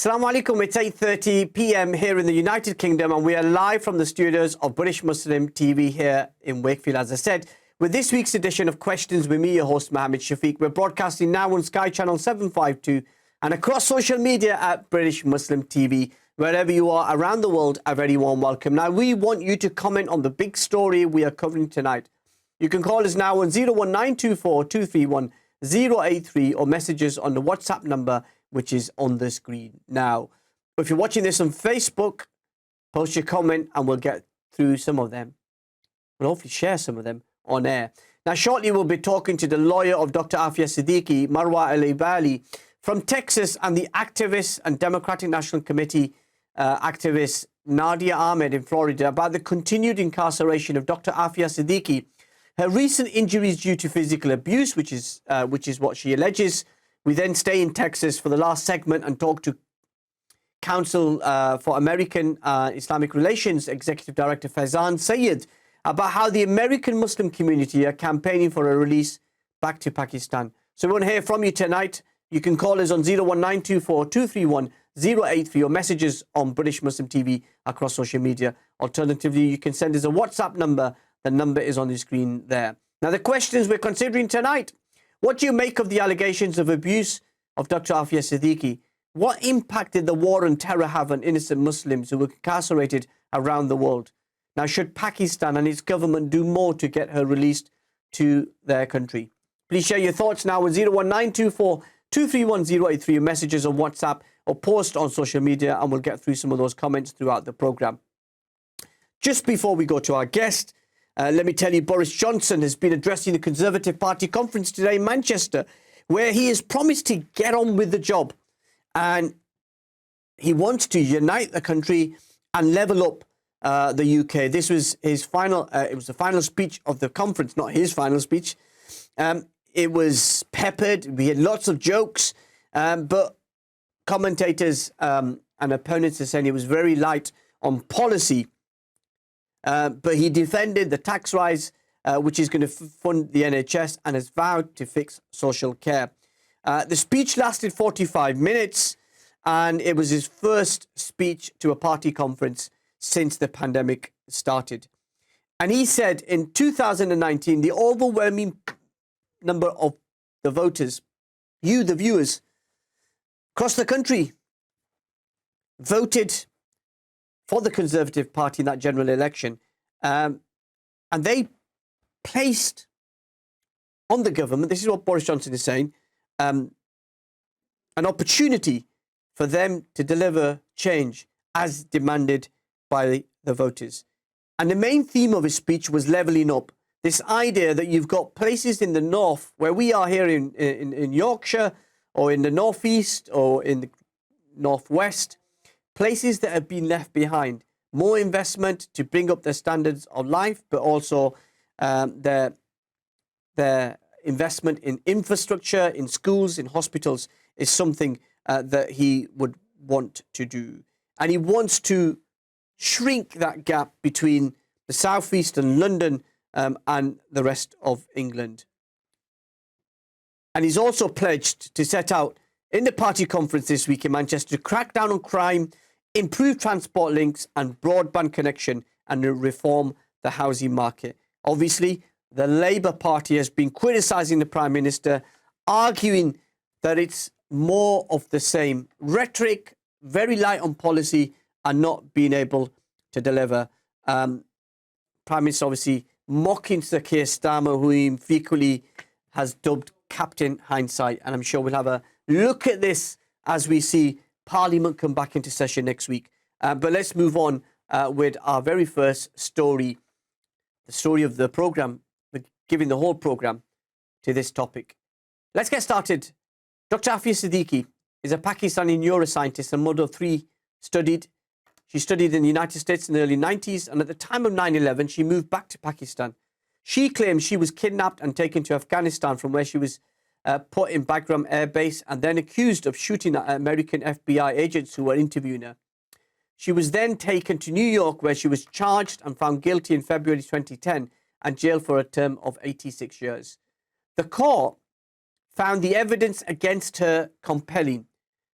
Assalamu alaikum, it's 8:30 p.m. here in the United Kingdom and we are live from the studios of British Muslim TV here in Wakefield, as I said, with this week's edition of Questions with me, your host Mohammed Shafiq. We're broadcasting now on Sky Channel 752 and across social media at British Muslim TV. Wherever you are around the world, a very warm welcome. Now, we want you to comment on the big story we are covering tonight. You can call us now on 01924 231 083 or messages on the WhatsApp number which is on the screen now. If you're watching this on Facebook, post your comment and we'll get through some of them. We'll hopefully share some of them on air. Now, shortly we'll be talking to the lawyer of Dr Aafia Siddiqui, Marwa Elbially, from Texas, and the activist and Democratic National Committee activist Nadia Ahmed in Florida about the continued incarceration of Dr Aafia Siddiqui. Her recent injuries due to physical abuse, which is what she alleges. We then stay in Texas for the last segment and talk to Council for American Islamic Relations Executive Director Faizan Syed about how the American Muslim community are campaigning for a release back to Pakistan. So we want to hear from you tonight. You can call us on 01924 231 083 or messages on British Muslim TV across social media. Alternatively, you can send us a WhatsApp number. The number is on the screen there. Now, the questions we're considering tonight. What do you make of the allegations of abuse of Dr Aafia Siddiqui? What impact did the war and terror have on innocent Muslims who were incarcerated around the world? Now, should Pakistan and its government do more to get her released to their country? Please share your thoughts now with 01924 231 083, messages on WhatsApp or post on social media, and we'll get through some of those comments throughout the programme. Just before we go to our guest, let me tell you, Boris Johnson has been addressing the Conservative Party conference today in Manchester, where he has promised to get on with the job. And he wants to unite the country and level up the UK. This was his final, it was the final speech of the conference, not his final speech. It was peppered. We had lots of jokes, but commentators and opponents are saying it was very light on policy. But he defended the tax rise, which is going to fund the NHS, and has vowed to fix social care. The speech lasted 45 minutes, and it was his first speech to a party conference since the pandemic started. And he said in 2019, the overwhelming number of the voters, you, the viewers, across the country, voted for the Conservative Party in that general election. And they placed on the government, this is what Boris Johnson is saying, an opportunity for them to deliver change as demanded by the voters. And the main theme of his speech was levelling up. This idea that you've got places in the north, where we are here in Yorkshire, or in the northeast, or in the northwest, places that have been left behind. More investment to bring up their standards of life, but also their investment in infrastructure, in schools, in hospitals is something that he would want to do. And he wants to shrink that gap between the southeast and London and the rest of England. And he's also pledged to set out in the party conference this week in Manchester to crack down on crime, improve transport links and broadband connection, and reform the housing market. Obviously, the Labour Party has been criticising the Prime Minister, arguing that it's more of the same. Rhetoric, very light on policy, and not being able to deliver. Prime Minister obviously mocking Sir Keir Starmer, who he frequently has dubbed Captain Hindsight. And I'm sure we'll have a look at this as we see Parliament come back into session next week. But let's move on with our very first story, the story of the programme, giving the whole programme to this topic. Let's get started. Dr Aafia Siddiqui is a Pakistani neuroscientist and mother of three. She studied in the United States in the early 90s, and at the time of 9/11, she moved back to Pakistan. She claims she was kidnapped and taken to Afghanistan, from where she was put in Bagram Air Base and then accused of shooting at American FBI agents who were interviewing her. She was then taken to New York, where she was charged and found guilty in February 2010 and jailed for a term of 86 years. The court found the evidence against her compelling.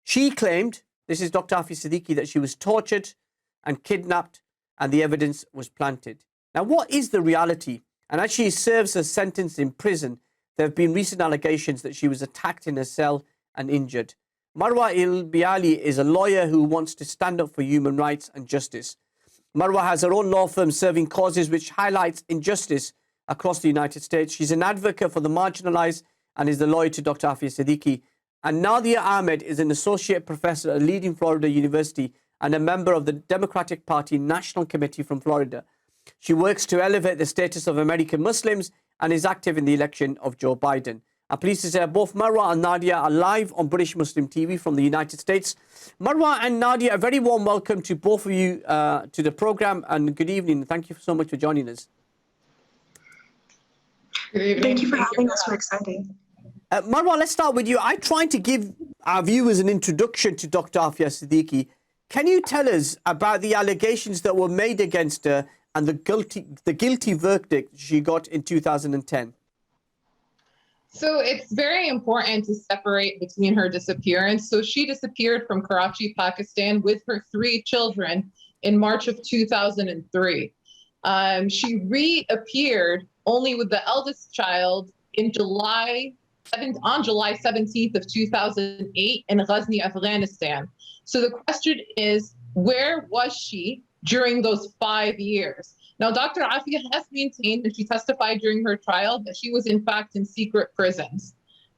She claimed This is Dr Aafia Siddiqui, that she was tortured and kidnapped and the evidence was planted. Now, what is the reality? And as she serves her sentence in prison, there have been recent allegations that she was attacked in her cell and injured. Marwa Elbially is a lawyer who wants to stand up for human rights and justice. Marwa has her own law firm serving causes which highlights injustice across the United States. She's an advocate for the marginalized and is the lawyer to Dr Aafia Siddiqui. And Nadia Ahmed is an associate professor at a leading Florida university and a member of the Democratic Party National Committee from Florida. She works to elevate the status of American Muslims and is active in the election of Joe Biden. I'm pleased to say both Marwa and Nadia are live on British Muslim TV from the United States. Marwa and Nadia, a very warm welcome to both of you to the program, and good evening. Thank you so much for joining us. Good evening. Thank you for having us. We're excited. Marwa, let's start with you. I'm trying to give our viewers an introduction to Dr Aafia Siddiqui. Can you tell us about the allegations that were made against her and the guilty verdict she got in 2010? So it's very important to separate between her disappearance. So she disappeared from Karachi, Pakistan with her 3 children in March of 2003. She reappeared only with the eldest child on July 17th of 2008 in Ghazni, Afghanistan. So the question is, where was she during those 5 years? Now, Dr. Aafia has maintained, and she testified during her trial, that she was in fact in secret prisons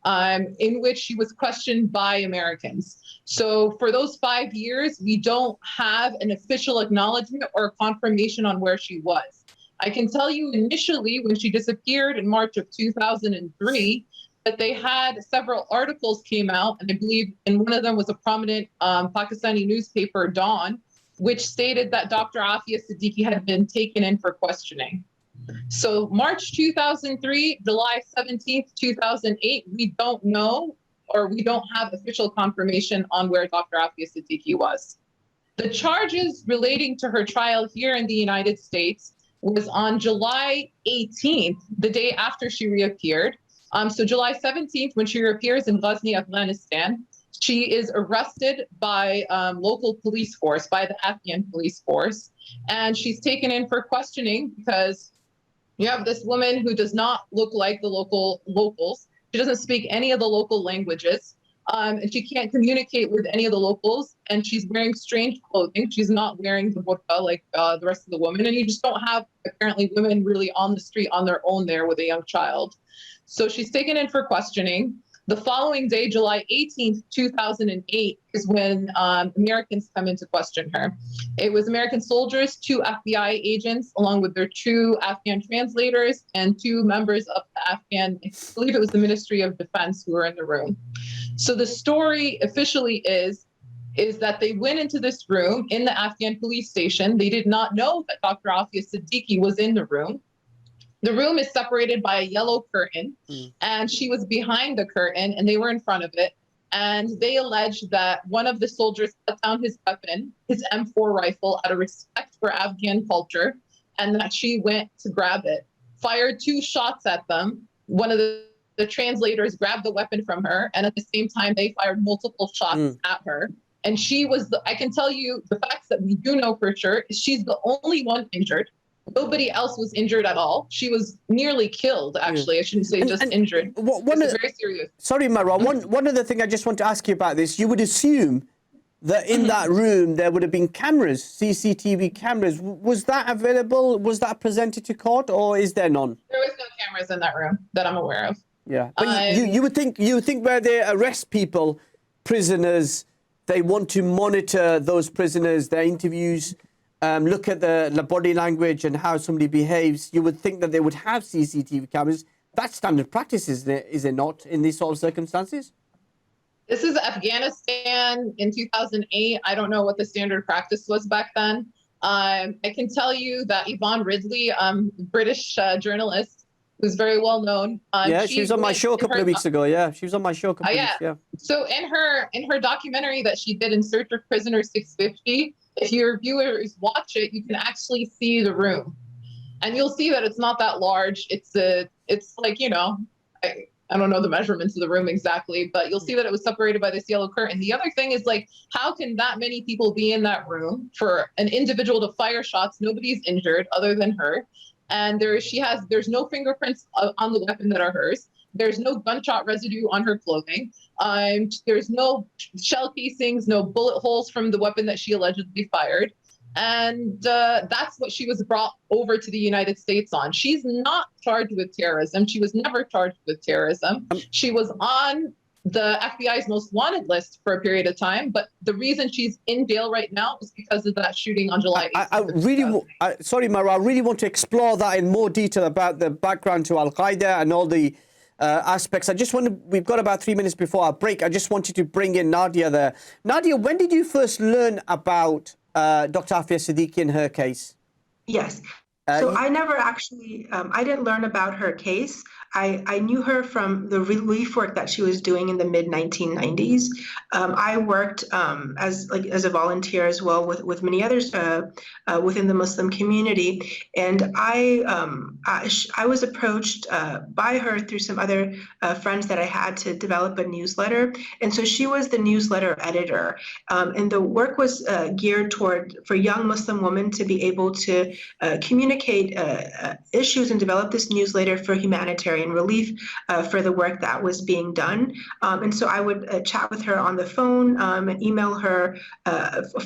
in which she was questioned by Americans. So for those 5 years, we don't have an official acknowledgement or confirmation on where she was. I can tell you initially when she disappeared in March of 2003, that they had several articles came out, and I believe in one of them was a prominent Pakistani newspaper, Dawn, which stated that Dr. Aafia Siddiqui had been taken in for questioning. So March 2003, July 17th, 2008, we don't know, or we don't have official confirmation on where Dr. Aafia Siddiqui was. The charges relating to her trial here in the United States was on July 18th, the day after she reappeared. So July 17th, when she reappears in Ghazni, Afghanistan, she is arrested by local police force, by the Afghan police force, and she's taken in for questioning because you have this woman who does not look like the locals. She doesn't speak any of the local languages, and she can't communicate with any of the locals, and she's wearing strange clothing. She's not wearing the burqa like the rest of the women, and you just don't have, apparently, women really on the street on their own there with a young child. So she's taken in for questioning. The following day, July 18th, 2008, is when Americans come in to question her. It was American soldiers, 2 FBI agents, along with their 2 Afghan translators, and 2 members of the Afghan, I believe it was the Ministry of Defense, who were in the room. So the story officially is that they went into this room in the Afghan police station. They did not know that Dr. Aafia Siddiqui was in the room. The room is separated by a yellow curtain, and she was behind the curtain, and they were in front of it. And they alleged that one of the soldiers put down his weapon, his M4 rifle, out of respect for Afghan culture, and that she went to grab it, fired 2 shots at them. One of the translators grabbed the weapon from her, and at the same time, they fired multiple shots at her. And she was, I can tell you the facts that we do know for sure, is she's the only one injured. Nobody else was injured at all. She was nearly killed, actually. I shouldn't say just injured. Very serious. Sorry, Marwa. One other thing I just want to ask you about this. You would assume that in that room there would have been cameras, CCTV cameras. Was that available? Was that presented to court, or is there none? There was no cameras in that room that I'm aware of. Yeah, but you would think where they arrest people, prisoners, they want to monitor those prisoners, their interviews. Look at the body language and how somebody behaves. You would think that they would have CCTV cameras. That's standard practice, is it not, in these sort of circumstances? This is Afghanistan in 2008. I don't know what the standard practice was back then. I can tell you that Yvonne Ridley, British journalist, who's very well known. Yeah, she was on my show a couple of weeks ago. Yeah, she was on my show a couple of weeks. Yeah. So in her documentary that she did, In Search of Prisoner 650, if your viewers watch it, you can actually see the room, and you'll see that it's not that large. It's like, you know, I don't know the measurements of the room exactly, but you'll see that it was separated by this yellow curtain. The other thing is, like, how can that many people be in that room for an individual to fire shots? Nobody's injured other than her. And there's no fingerprints on the weapon that are hers. There's no gunshot residue on her clothing. There's no shell casings, no bullet holes from the weapon that she allegedly fired. And that's what she was brought over to the United States on. She's not charged with terrorism. She was never charged with terrorism. She was on the FBI's most wanted list for a period of time, but the reason she's in jail right now is because of that shooting on July 8th. Sorry, Marwa, I really want to explore that in more detail about the background to Al-Qaeda and all the aspects. We've got about 3 minutes before our break. I just wanted to bring in Nadia there. Nadia, when did you first learn about Dr. Aafia Siddiqui in her case? Yes. So I never actually, I didn't learn about her case. I knew her from the relief work that she was doing in the mid-1990s. I worked as a volunteer as well with many others within the Muslim community, and I was approached by her through some other friends that I had to develop a newsletter, and so she was the newsletter editor, and the work was geared for young Muslim women to be able to communicate issues and develop this newsletter for humanitarian relief for the work that was being done. And so I would chat with her on the phone and email her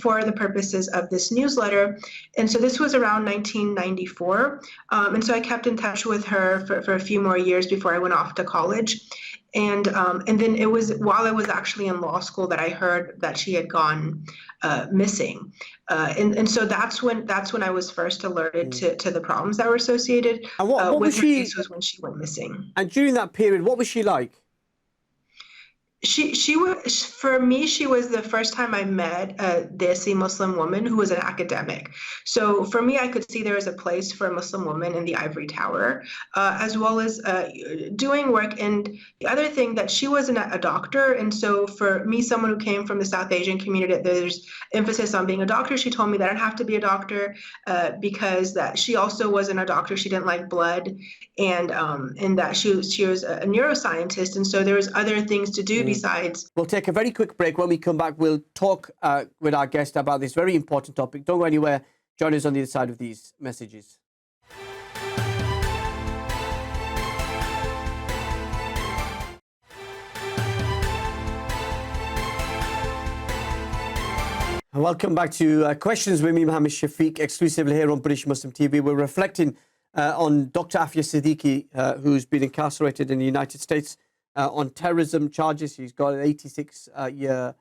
for the purposes of this newsletter. And so this was around 1994. And so I kept in touch with her for a few more years before I went off to college. And then it was while I was actually in law school that I heard that she had gone missing, and so that's when I was first alerted to the problems that were associated with her case was when she went missing. And during that period, what was she like? She was, for me, she was the first time I met a Desi Muslim woman who was an academic. So for me, I could see there was a place for a Muslim woman in the ivory tower, as well as doing work. And the other thing that she wasn't a doctor. And so for me, someone who came from the South Asian community, there's emphasis on being a doctor. She told me that I didn't have to be a doctor because that she also wasn't a doctor. She didn't like blood, and that she was a neuroscientist. And so there was other things to do besides. We'll take a very quick break. When we come back, we'll talk with our guest about this very important topic. Don't go anywhere. Join us on the other side of these messages. Welcome back to Questions with me, Mohammed Shafiq, exclusively here on British Muslim TV. We're reflecting on Dr. Aafia Siddiqui, who's been incarcerated in the United States on terrorism charges. He's got an 86-year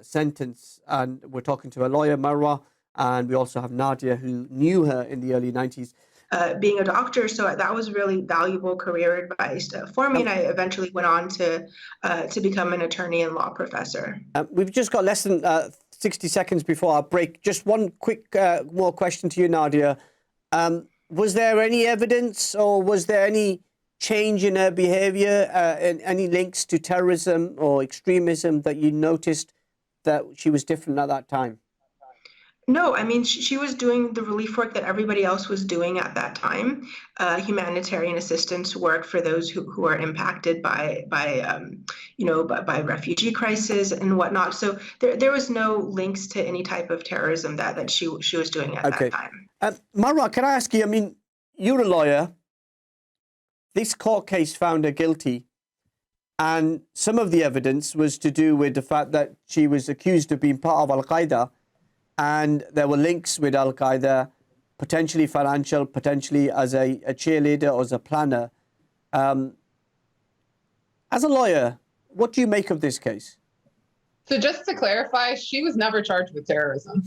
sentence, and we're talking to a lawyer, Marwa, and we also have Nadia, who knew her in the early 90s. Being a doctor, so that was really valuable career advice for me, and I eventually went on to become an attorney and law professor. We've just got less than 60 seconds before our break. Just one quick more question to you, Nadia. Was there any evidence, or was there any change in her behavior, and any links to terrorism or extremism that you noticed that she was different at that time? No, I mean, she was doing the relief work that everybody else was doing at that time, humanitarian assistance work for those who are impacted by refugee crisis and whatnot. So there was no links to any type of terrorism that she was doing at that time. Marwa, can I ask you, I mean, you're a lawyer. This court case found her guilty, and some of the evidence was to do with the fact that she was accused of being part of Al-Qaeda, and there were links with Al-Qaeda, potentially financial, potentially as a cheerleader or as a planner. As a lawyer, what do you make of this case? So just to clarify, she was never charged with terrorism.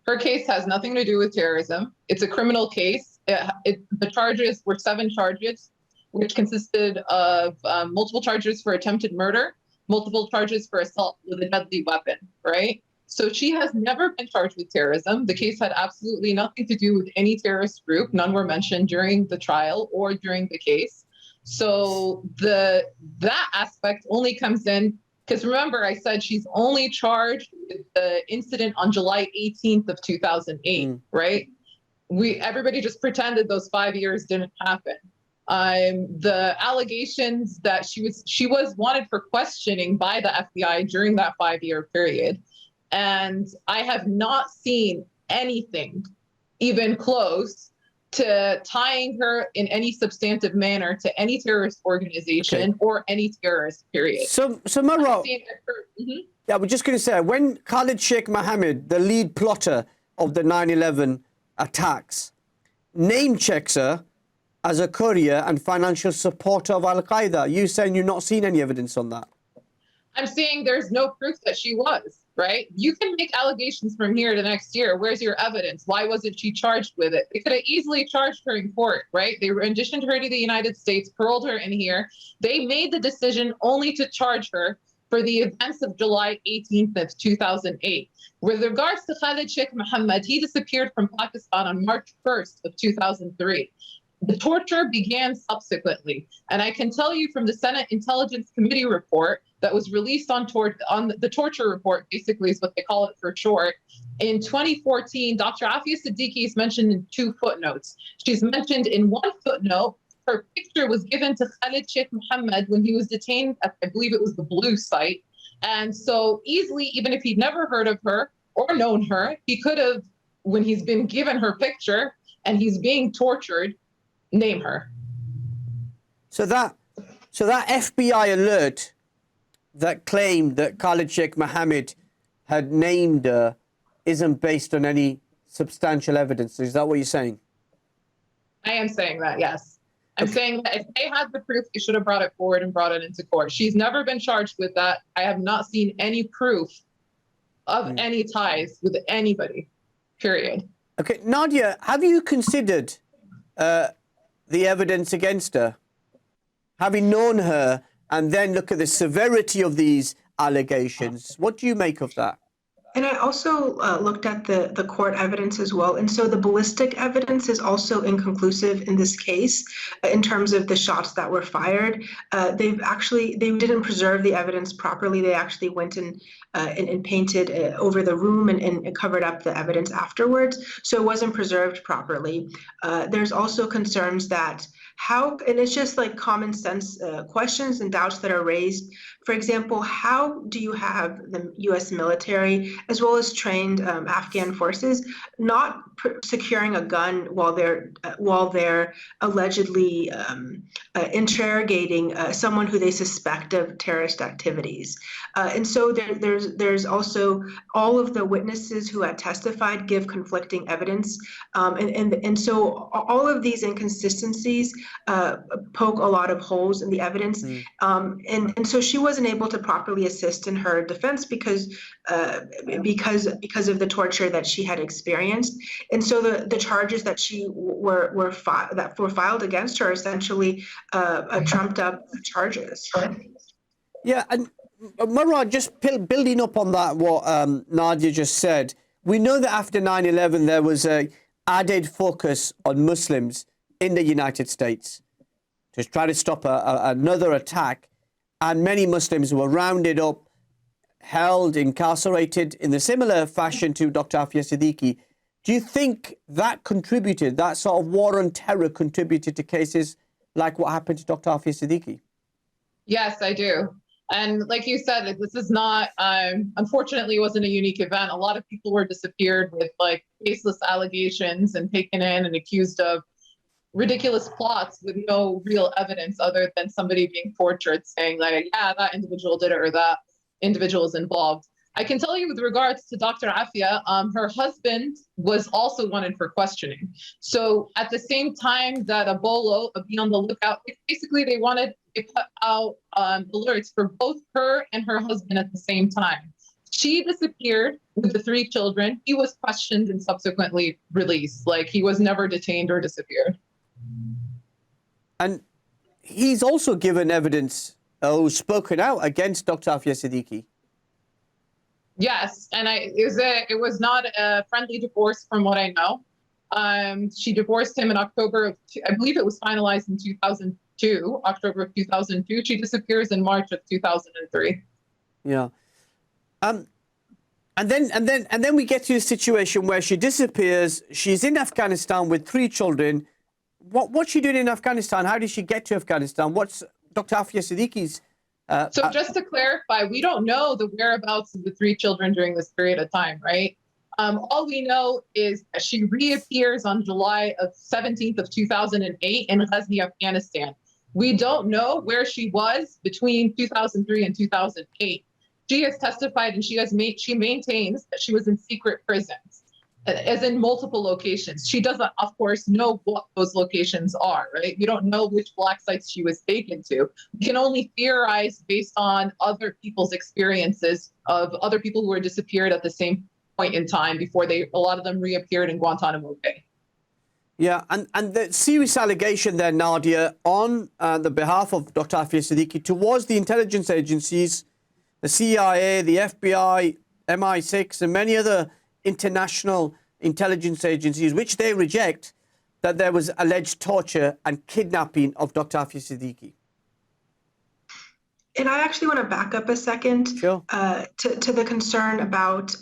Her case has nothing to do with terrorism. It's a criminal case. The charges were 7 charges, which consisted of multiple charges for attempted murder, multiple charges for assault with a deadly weapon, right? So she has never been charged with terrorism. The case had absolutely nothing to do with any terrorist group. None were mentioned during the trial or during the case. So that aspect only comes in because, remember, I said she's only charged with the incident on July 18th of 2008, right? Everybody just pretended those 5 years didn't happen. The allegations that she was wanted for questioning by the FBI during that 5-year period. And I have not seen anything even close to tying her in any substantive manner to any terrorist organization or any terrorist, period. So Marwa, yeah, we're just going to say, when Khalid Sheikh Mohammed, the lead plotter of the 9/11 attacks, name checks her as a courier and financial supporter of Al-Qaeda, you saying you've not seen any evidence on that? I'm saying there's no proof that she was, right? You can make allegations from here to next year. Where's your evidence? Why wasn't she charged with it? They could have easily charged her in court, right? They renditioned her to the United States, paroled her in here. They made the decision only to charge her for the events of July 18th of 2008. With regards to Khalid Sheikh Mohammed, he disappeared from Pakistan on March 1st of 2003. The torture began subsequently. And I can tell you from the Senate Intelligence Committee report that was released on the torture report, basically is what they call it for short. In 2014, Dr. Aafia Siddiqui is mentioned in 2 footnotes. She's mentioned in 1 footnote, her picture was given to Khalid Sheikh Mohammed when he was detained at, I believe it was the Blue site. And so easily, even if he'd never heard of her or known her, he could have, when he's been given her picture and he's being tortured, name her. So that FBI alert that claimed that Khalid Sheikh Mohammed had named her isn't based on any substantial evidence. Is that what you're saying? I am saying that, yes. I'm saying that if they had the proof, they should have brought it forward and brought it into court. She's never been charged with that. I have not seen any proof of any ties with anybody, period. Okay, Nadia, have you considered the evidence against her? Having known her and then look at the severity of these allegations, what do you make of that? And I also looked at the court evidence as well. And so the ballistic evidence is also inconclusive in this case in terms of the shots that were fired. They didn't preserve the evidence properly. They actually went and painted over the room and covered up the evidence afterwards. So it wasn't preserved properly. There's also concerns that and it's just like common sense questions and doubts that are raised. For example, how do you have the U.S. military as well as trained Afghan forces not securing a gun while they're allegedly interrogating someone who they suspect of terrorist activities? And so there's also all of the witnesses who had testified give conflicting evidence, and so all of these inconsistencies poke a lot of holes in the evidence, and so she wasn't able to properly assist in her defense because of the torture that she had experienced. And so the charges that were filed against her essentially trumped up charges. Yeah, and Marwa, just building up on that, what Nadia just said, we know that after 9/11 there was a added focus on Muslims in the United States to try to stop another attack, and many Muslims were rounded up, held, incarcerated in a similar fashion to Dr. Aafia Siddiqui. Do you think that contributed, that sort of war on terror contributed to cases like what happened to Dr. Aafia Siddiqui? Yes, I do. And like you said, this is not, unfortunately, it wasn't a unique event. A lot of people were disappeared with like baseless allegations and taken in and accused of ridiculous plots with no real evidence other than somebody being tortured, saying like, yeah, that individual did it or that individual is involved. I can tell you with regards to Dr. Aafia, her husband was also wanted for questioning. So at the same time that Abolo, Be on the Lookout, basically they put out alerts for both her and her husband at the same time. She disappeared with the 3 children. He was questioned and subsequently released. Like he was never detained or disappeared. And he's also given evidence, spoken out against Dr. Aafia Siddiqui. Yes, and it was not a friendly divorce from what I know. She divorced him in October of, I believe it was finalized in 2002, October of 2002. She disappears in March of 2003. Yeah. And then we get to a situation where she disappears. She's in Afghanistan with 3 children, what's she doing in Afghanistan? How did she get to Afghanistan? What's Dr. Aafia Siddiqui's... So just to clarify, we don't know the whereabouts of the 3 children during this period of time, right? All we know is that she reappears on July 17th of 2008 in Ghazni, Afghanistan. We don't know where she was between 2003 and 2008. She has testified and she maintains that she was in secret prisons, as in multiple locations. She doesn't, of course, know what those locations are, right? We don't know which black sites she was taken to. We can only theorize based on other people's experiences of other people who were disappeared at the same point in time before a lot of them reappeared in Guantanamo Bay. Yeah, and the serious allegation there, Nadia, on the behalf of Dr. Aafia Siddiqui towards the intelligence agencies, the CIA, the FBI, MI6, and many other international intelligence agencies, which they reject, that there was alleged torture and kidnapping of Dr. Aafia Siddiqui. And I actually want to back up a second. Sure. To the concern about,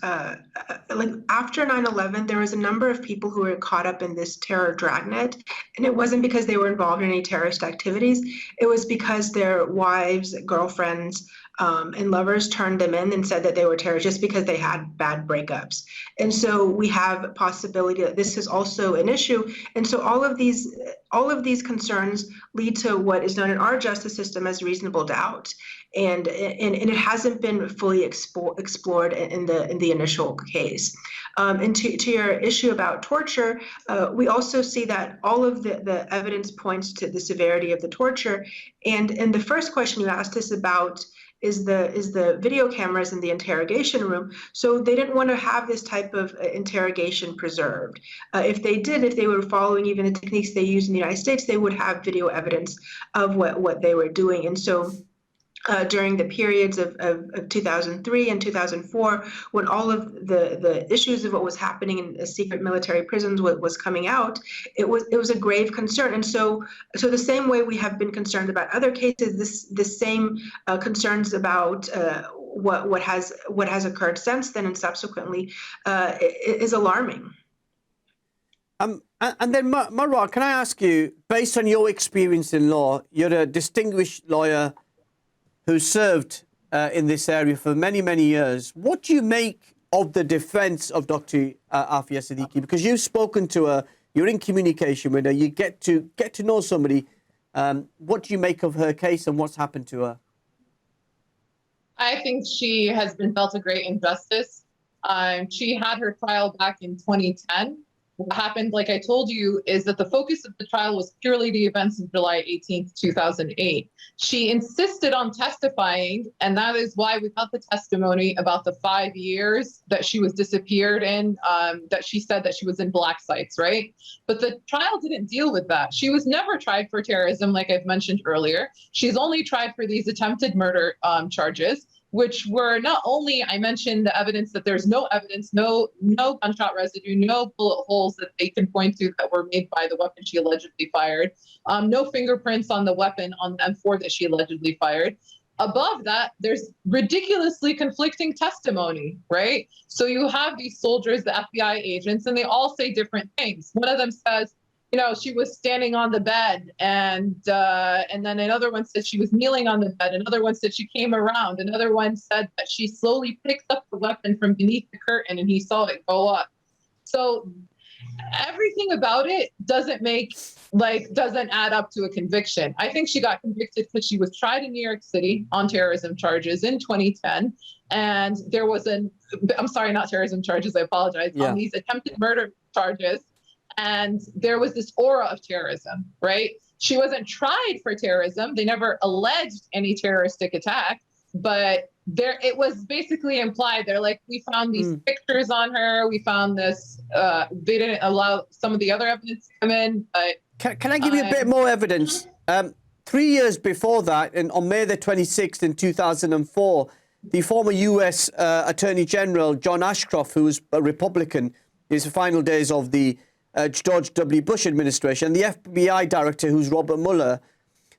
like after 9/11, there was a number of people who were caught up in this terror dragnet. And it wasn't because they were involved in any terrorist activities. It was because their wives, girlfriends, and lovers turned them in and said that they were terrorists just because they had bad breakups. And so we have a possibility that this is also an issue. And so all of these concerns lead to what is known in our justice system as reasonable doubt. And it hasn't been fully explored in the initial case. And to your issue about torture, we also see that all of the evidence points to the severity of the torture. And the first question you asked us about is the video cameras in the interrogation room. So they didn't want to have this type of interrogation preserved. If they were following even the techniques they use in the United States, they would have video evidence of what they were doing. And so during the periods of 2003 and 2004, when all of the issues of what was happening in secret military prisons was coming out, it was a grave concern. And so the same way we have been concerned about other cases, this same concerns about what has occurred since then and subsequently is alarming. And then, Marwa, can I ask you, based on your experience in law, you're a distinguished lawyer who served in this area for many, many years. What do you make of the defense of Dr. Aafia Siddiqui? Because you've spoken to her, you're in communication with her, you get to know somebody. What do you make of her case and what's happened to her? I think she has been felt a great injustice. She had her trial back in 2010. What happened, like I told you, is that the focus of the trial was purely the events of July 18th, 2008. She insisted on testifying, and that is why we got the testimony about the 5 years that she was disappeared in, that she said that she was in black sites, right? But the trial didn't deal with that. She was never tried for terrorism, like I've mentioned earlier. She's only tried for these attempted murder charges, which were not only, I mentioned the evidence that there's no evidence, no gunshot residue, no bullet holes that they can point to that were made by the weapon she allegedly fired, no fingerprints on the weapon on the M4 that she allegedly fired. Above that, there's ridiculously conflicting testimony, right? So you have these soldiers, the FBI agents, and they all say different things. One of them says, you know, she was standing on the bed, and then another one said she was kneeling on the bed. Another one said she came around. Another one said that she slowly picked up the weapon from beneath the curtain and he saw it go up. So everything about it doesn't add up to a conviction. I think she got convicted because she was tried in New York City on terrorism charges in 2010. And there was I'm sorry, not terrorism charges, I apologize, on these attempted murder charges. And there was this aura of terrorism, right? She wasn't tried for terrorism. They never alleged any terroristic attack, but it was basically implied. They're like, we found these pictures on her. We found this. They didn't allow some of the other evidence to come in. But can I give you a bit more evidence? 3 years before that, on May the 26th in 2004, the former U.S. Attorney General John Ashcroft, who was a Republican, in the final days of the George W. Bush administration, the FBI director, who's Robert Mueller,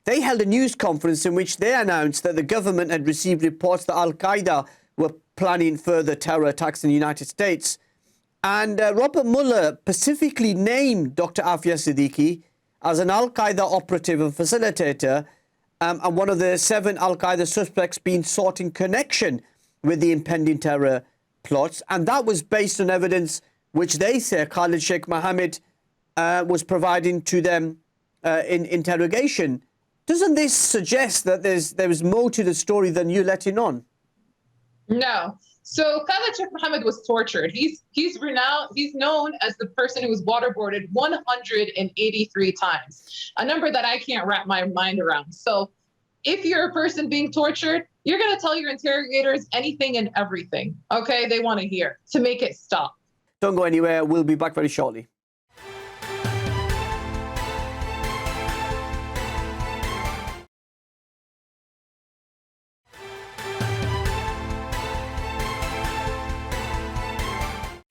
they held a news conference in which they announced that the government had received reports that Al-Qaeda were planning further terror attacks in the United States. And Robert Mueller specifically named Dr. Aafia Siddiqui as an Al-Qaeda operative and facilitator, and one of the 7 Al-Qaeda suspects being sought in connection with the impending terror plots. And that was based on evidence which they say Khalid Sheikh Mohammed was providing to them in interrogation. Doesn't this suggest that there's more to the story than you letting on? No. So Khalid Sheikh Mohammed was tortured. He's renowned. He's known as the person who was waterboarded 183 times, a number that I can't wrap my mind around. So if you're a person being tortured, you're going to tell your interrogators anything and everything, okay, they want to hear to make it stop. Don't go anywhere. We'll be back very shortly.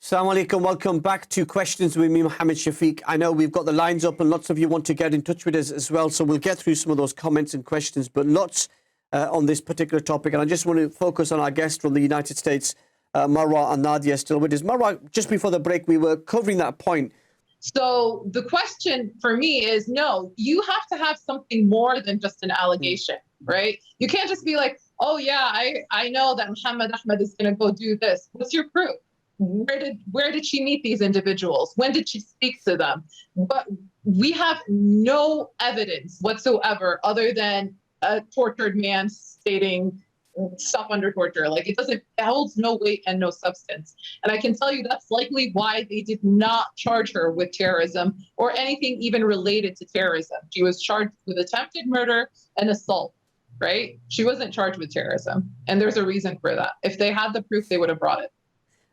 Assalamu alaikum. Welcome back to Questions with me, Mohammed Shafiq. I know we've got the lines up and lots of you want to get in touch with us as well, so we'll get through some of those comments and questions, but lots on this particular topic. And I just want to focus on our guests from the United States, Marwa and Nadia, still with us. Marwa, just before the break, we were covering that point. So the question for me is, no, you have to have something more than just an allegation, right? You can't just be like, oh yeah, I know that Mohammed Ahmed is going to go do this. What's your proof? Where did she meet these individuals? When did she speak to them? But we have no evidence whatsoever other than a tortured man stating stuff under torture. Like it holds no weight and no substance. And I can tell you that's likely why they did not charge her with terrorism or anything even related to terrorism. She was charged with attempted murder and assault, right? She wasn't charged with terrorism. And there's a reason for that. If they had the proof, they would have brought it.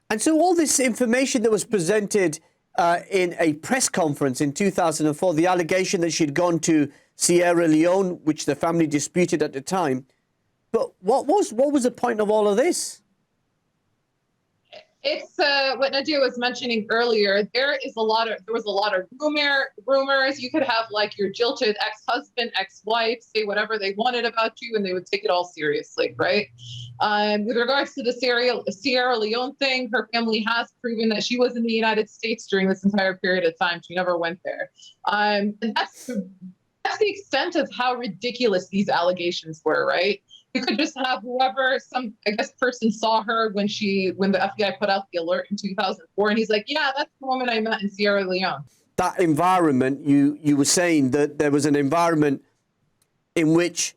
And so all this information that was presented in a press conference in 2004, the allegation that she'd gone to Sierra Leone, which the family disputed at the time. But what was the point of all of this? It's what Nadia was mentioning earlier. There was a lot of rumors. You could have like your jilted ex-husband, ex-wife say whatever they wanted about you, and they would take it all seriously, right? With regards to the Sierra Leone thing, her family has proven that she was in the United States during this entire period of time. She never went there, and that's the extent of how ridiculous these allegations were, right? You could just have whoever, person saw her when the FBI put out the alert in 2004, and he's like, yeah, that's the woman I met in Sierra Leone. That environment, you were saying that there was an environment in which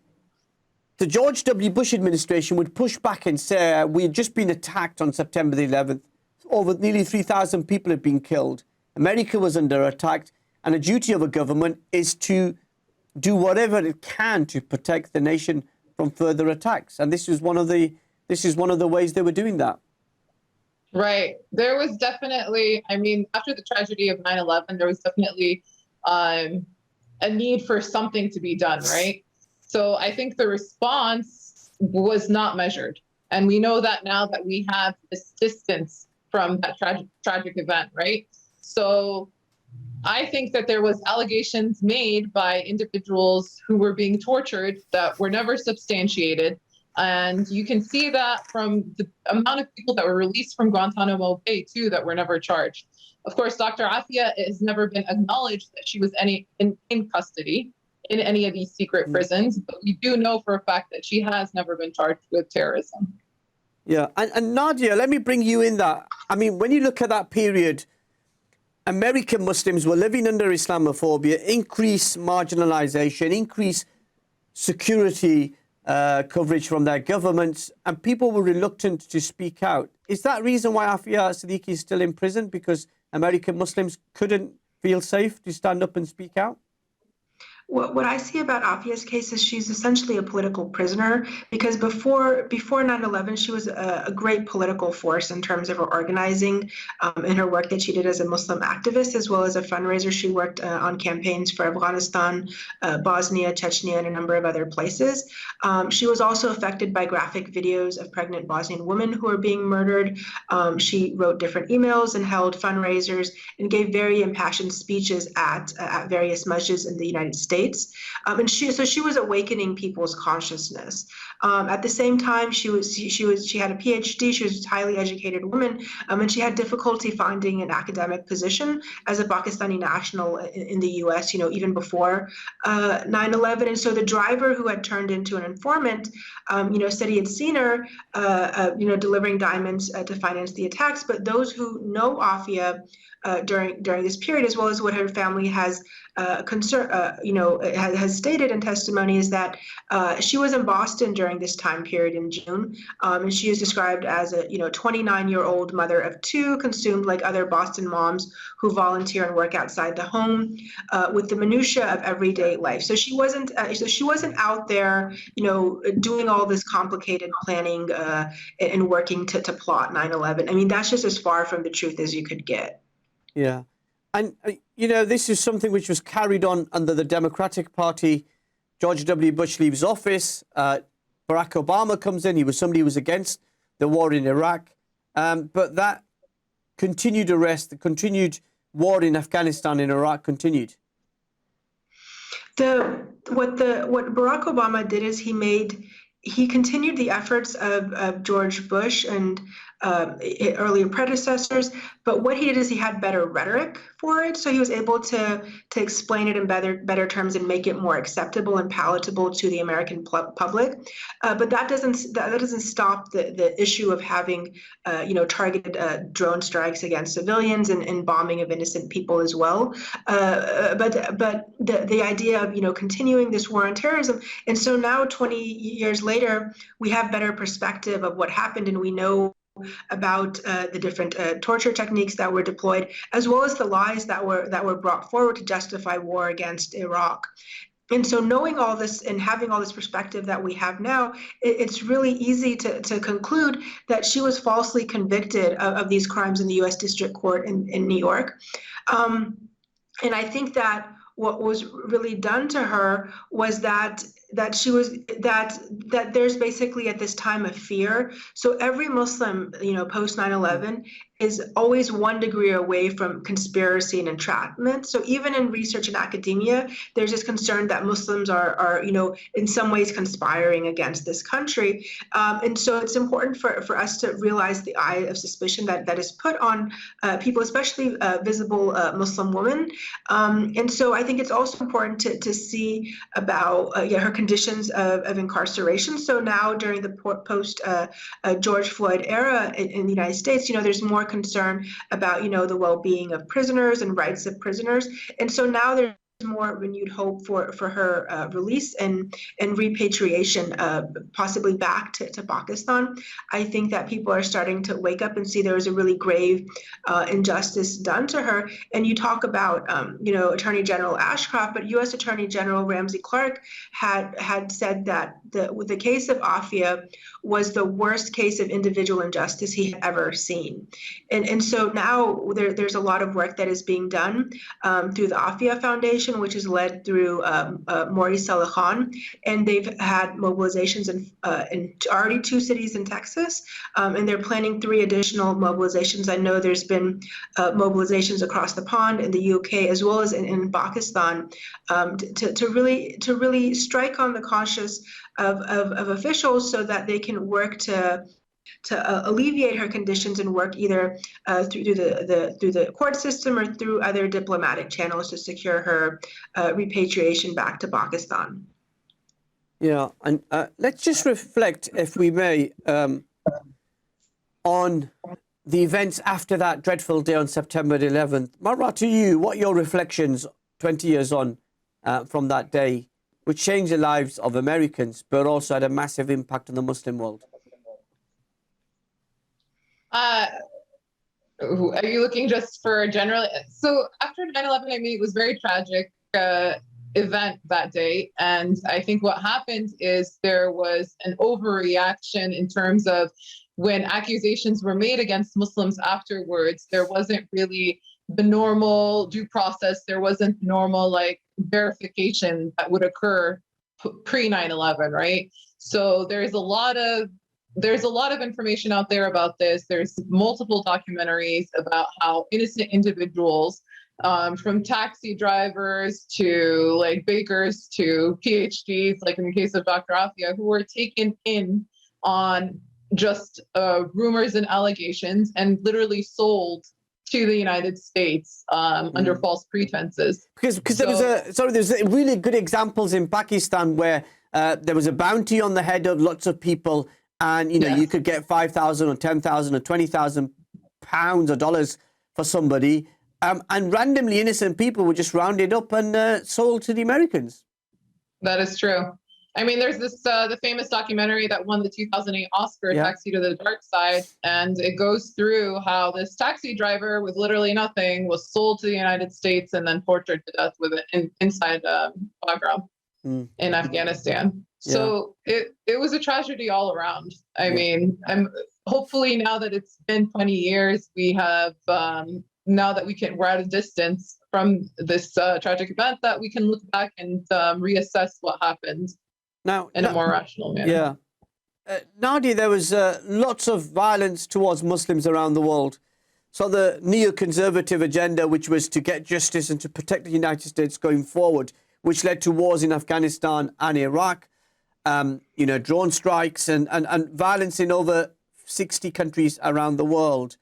the George W. Bush administration would push back and say, we had just been attacked on September the 11th. Over nearly 3,000 people had been killed. America was under attack, and the duty of a government is to do whatever it can to protect the nation from further attacks. And this is one of the ways they were doing that. Right. There was definitely, after the tragedy of 9/11, there was definitely a need for something to be done, right? So I think the response was not measured. And we know that now that we have this distance from that tragic event, right? So I think that there was allegations made by individuals who were being tortured that were never substantiated. And you can see that from the amount of people that were released from Guantanamo Bay, too, that were never charged. Of course, Dr. Aafia has never been acknowledged that she was in custody in any of these secret prisons. But we do know for a fact that she has never been charged with terrorism. Yeah. And Nadia, let me bring you in that. When you look at that period, American Muslims were living under Islamophobia, increased marginalization, increased security coverage from their governments, and people were reluctant to speak out. Is that reason why Aafia Siddiqui is still in prison? Because American Muslims couldn't feel safe to stand up and speak out? What I see about Aafia's case is she's essentially a political prisoner, because before 9/11, she was a great political force in terms of her organizing and her work that she did as a Muslim activist, as well as a fundraiser. She worked on campaigns for Afghanistan, Bosnia, Chechnya, and a number of other places. She was also affected by graphic videos of pregnant Bosnian women who are being murdered. She wrote different emails and held fundraisers and gave very impassioned speeches at various masjids in the United States. States. And she was awakening people's consciousness. At the same time, she had a PhD. She was a highly educated woman, and she had difficulty finding an academic position as a Pakistani national in the U.S. Even before 9/11. And so the driver who had turned into an informant, said he had seen her, delivering diamonds to finance the attacks. But those who know Aafia during this period, as well as what her family has has stated in testimony, is that she was in Boston during this time period in June, and she is described as a 29-year-old mother of two, consumed like other Boston moms who volunteer and work outside the home with the minutia of everyday life. So she wasn't out there, doing all this complicated planning and working to plot 9/11. I mean, that's just as far from the truth as you could get. Yeah. And, this is something which was carried on under the Democratic Party. George W. Bush leaves office. Barack Obama comes in. He was somebody who was against the war in Iraq. But that continued arrest, the continued war in Afghanistan and Iraq continued. What Barack Obama did is he continued the efforts of George Bush and earlier predecessors, but what he did is he had better rhetoric for it, so he was able to explain it in better terms and make it more acceptable and palatable to the American public. But that doesn't stop the issue of having targeted drone strikes against civilians and bombing of innocent people as well. But the idea of continuing this war on terrorism, and so now 20 years later, we have better perspective of what happened, and we know about the different torture techniques that were deployed, as well as the lies that were brought forward to justify war against Iraq. And so knowing all this and having all this perspective that we have now, it's really easy to conclude that she was falsely convicted of these crimes in the U.S. District Court in New York. And I think that what was really done to her was that there's basically at this time of fear. So every Muslim, post 9/11 is always one degree away from conspiracy and entrapment. So even in research and academia, there's this concern that Muslims are in some ways conspiring against this country. And so it's important for us to realize the eye of suspicion that is put on people, especially visible Muslim women. And so I think it's also important to see about her conditions of incarceration. So now during the post George Floyd era in the United States, there's more concern about the well-being of prisoners and rights of prisoners, and so now there's more renewed hope for her release and repatriation, possibly back to Pakistan. I think that people are starting to wake up and see there was a really grave injustice done to her. And you talk about Attorney General Ashcroft, but U.S. Attorney General Ramsey Clark had said that the case of Aafia was the worst case of individual injustice he had ever seen. And so now there's a lot of work that is being done through the Aafia Foundation, which is led through Maurice Saleh-Khan, and they've had mobilizations in already 2 cities in Texas, and they're planning 3 additional mobilizations. I know there's been mobilizations across the pond in the UK as well as in Pakistan to really strike on the conscience of officials so that they can work to alleviate her conditions and work either through the court system or through other diplomatic channels to secure her repatriation back to Pakistan. Yeah, and let's just reflect, if we may, on the events after that dreadful day on September 11th. Marwa, to you, what are your reflections 20 years on from that day, which changed the lives of Americans, but also had a massive impact on the Muslim world? Are you looking just for generally? So after 9/11, I mean, it was very tragic event that day. And I think what happened is there was an overreaction in terms of when accusations were made against Muslims afterwards, there wasn't really the normal due process. There wasn't normal verification that would occur pre 9/11, right? So there's a lot of information out there about this. There's multiple documentaries about how innocent individuals from taxi drivers to like bakers to PhDs, like in the case of Dr. Aafia, who were taken in on just rumors and allegations and literally sold to the United States under false pretenses. Because there's really good examples in Pakistan where there was a bounty on the head of lots of people, and you could get 5,000 or 10,000 or 20,000 pounds or dollars for somebody, and randomly innocent people were just rounded up and sold to the Americans. That is true. I mean, there's this the famous documentary that won the 2008 Oscar, Taxi to the Dark Side, and it goes through how this taxi driver with literally nothing was sold to the United States and then tortured to death with it inside Bagram in Afghanistan. So it was a tragedy all around. I mean, hopefully now that it's been 20 years, we have now that we're at a distance from this tragic event, that we can look back and reassess what happened. Now, in a more rational manner. Nadia, there was lots of violence towards Muslims around the world. So the neoconservative agenda, which was to get justice and to protect the United States going forward, which led to wars in Afghanistan and Iraq, drone strikes and violence in over 60 countries around the world.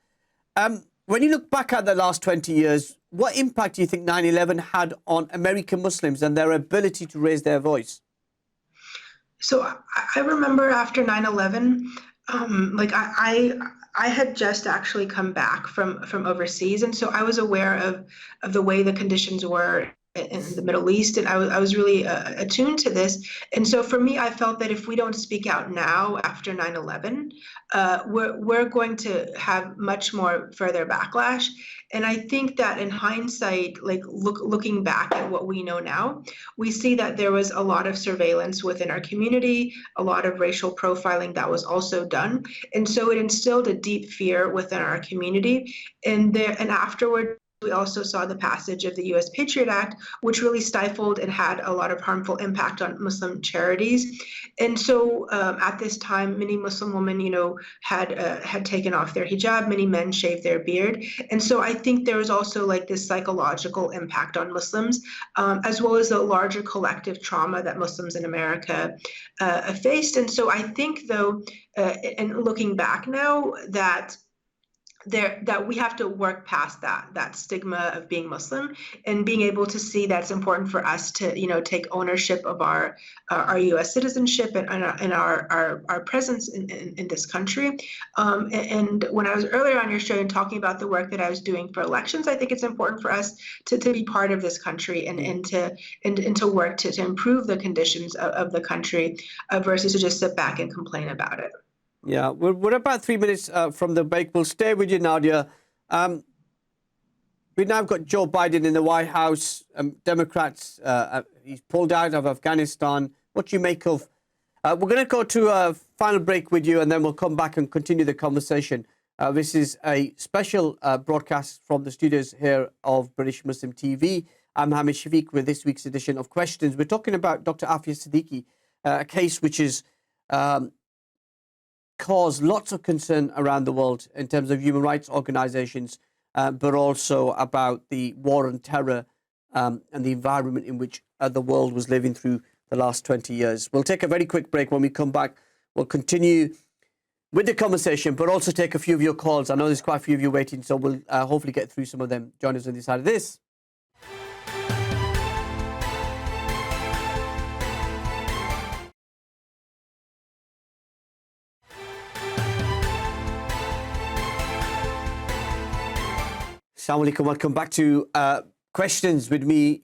When you look back at the last 20 years, what impact do you think 9/11 had on American Muslims and their ability to raise their voice? So I remember after 9/11, I had just actually come back from overseas, and so I was aware of the way the conditions were in the Middle East, and I was really attuned to this. And so for me, I felt that if we don't speak out now after 9/11, we're going to have much more further backlash. And I think that in hindsight, like looking back at what we know now, we see that there was a lot of surveillance within our community, a lot of racial profiling that was also done. And so it instilled a deep fear within our community. And afterward, we also saw the passage of the U.S. Patriot Act, which really stifled and had a lot of harmful impact on Muslim charities. And so at this time, many Muslim women, had taken off their hijab, many men shaved their beard. And so I think there was also like this psychological impact on Muslims, as well as the larger collective trauma that Muslims in America faced. And so I think, though, and looking back now, that we have to work past that stigma of being Muslim, and being able to see that it's important for us to take ownership of our U.S. citizenship and our presence in this country. And when I was earlier on your show and talking about the work that I was doing for elections, I think it's important for us to be part of this country and to work to improve the conditions of the country versus to just sit back and complain about it. Yeah, we're about 3 minutes from the break. We'll stay with you, Nadia. We've now got Joe Biden in the White House. Democrats, he's pulled out of Afghanistan. What do you make of? We're going to go to a final break with you, and then we'll come back and continue the conversation. This is a special broadcast from the studios here of British Muslim TV. I'm Mohammed Shafiq with this week's edition of Questions. We're talking about Dr Aafia Siddiqui, a case which is caused lots of concern around the world in terms of human rights organizations, but also about the war on terror and the environment in which the world was living through the last 20 years. We'll take a very quick break. When we come back, we'll continue with the conversation, but also take a few of your calls. I know there's quite a few of you waiting, so we'll hopefully get through some of them. Join us on the side of this. Assalamu alaikum. Welcome back to Questions with me,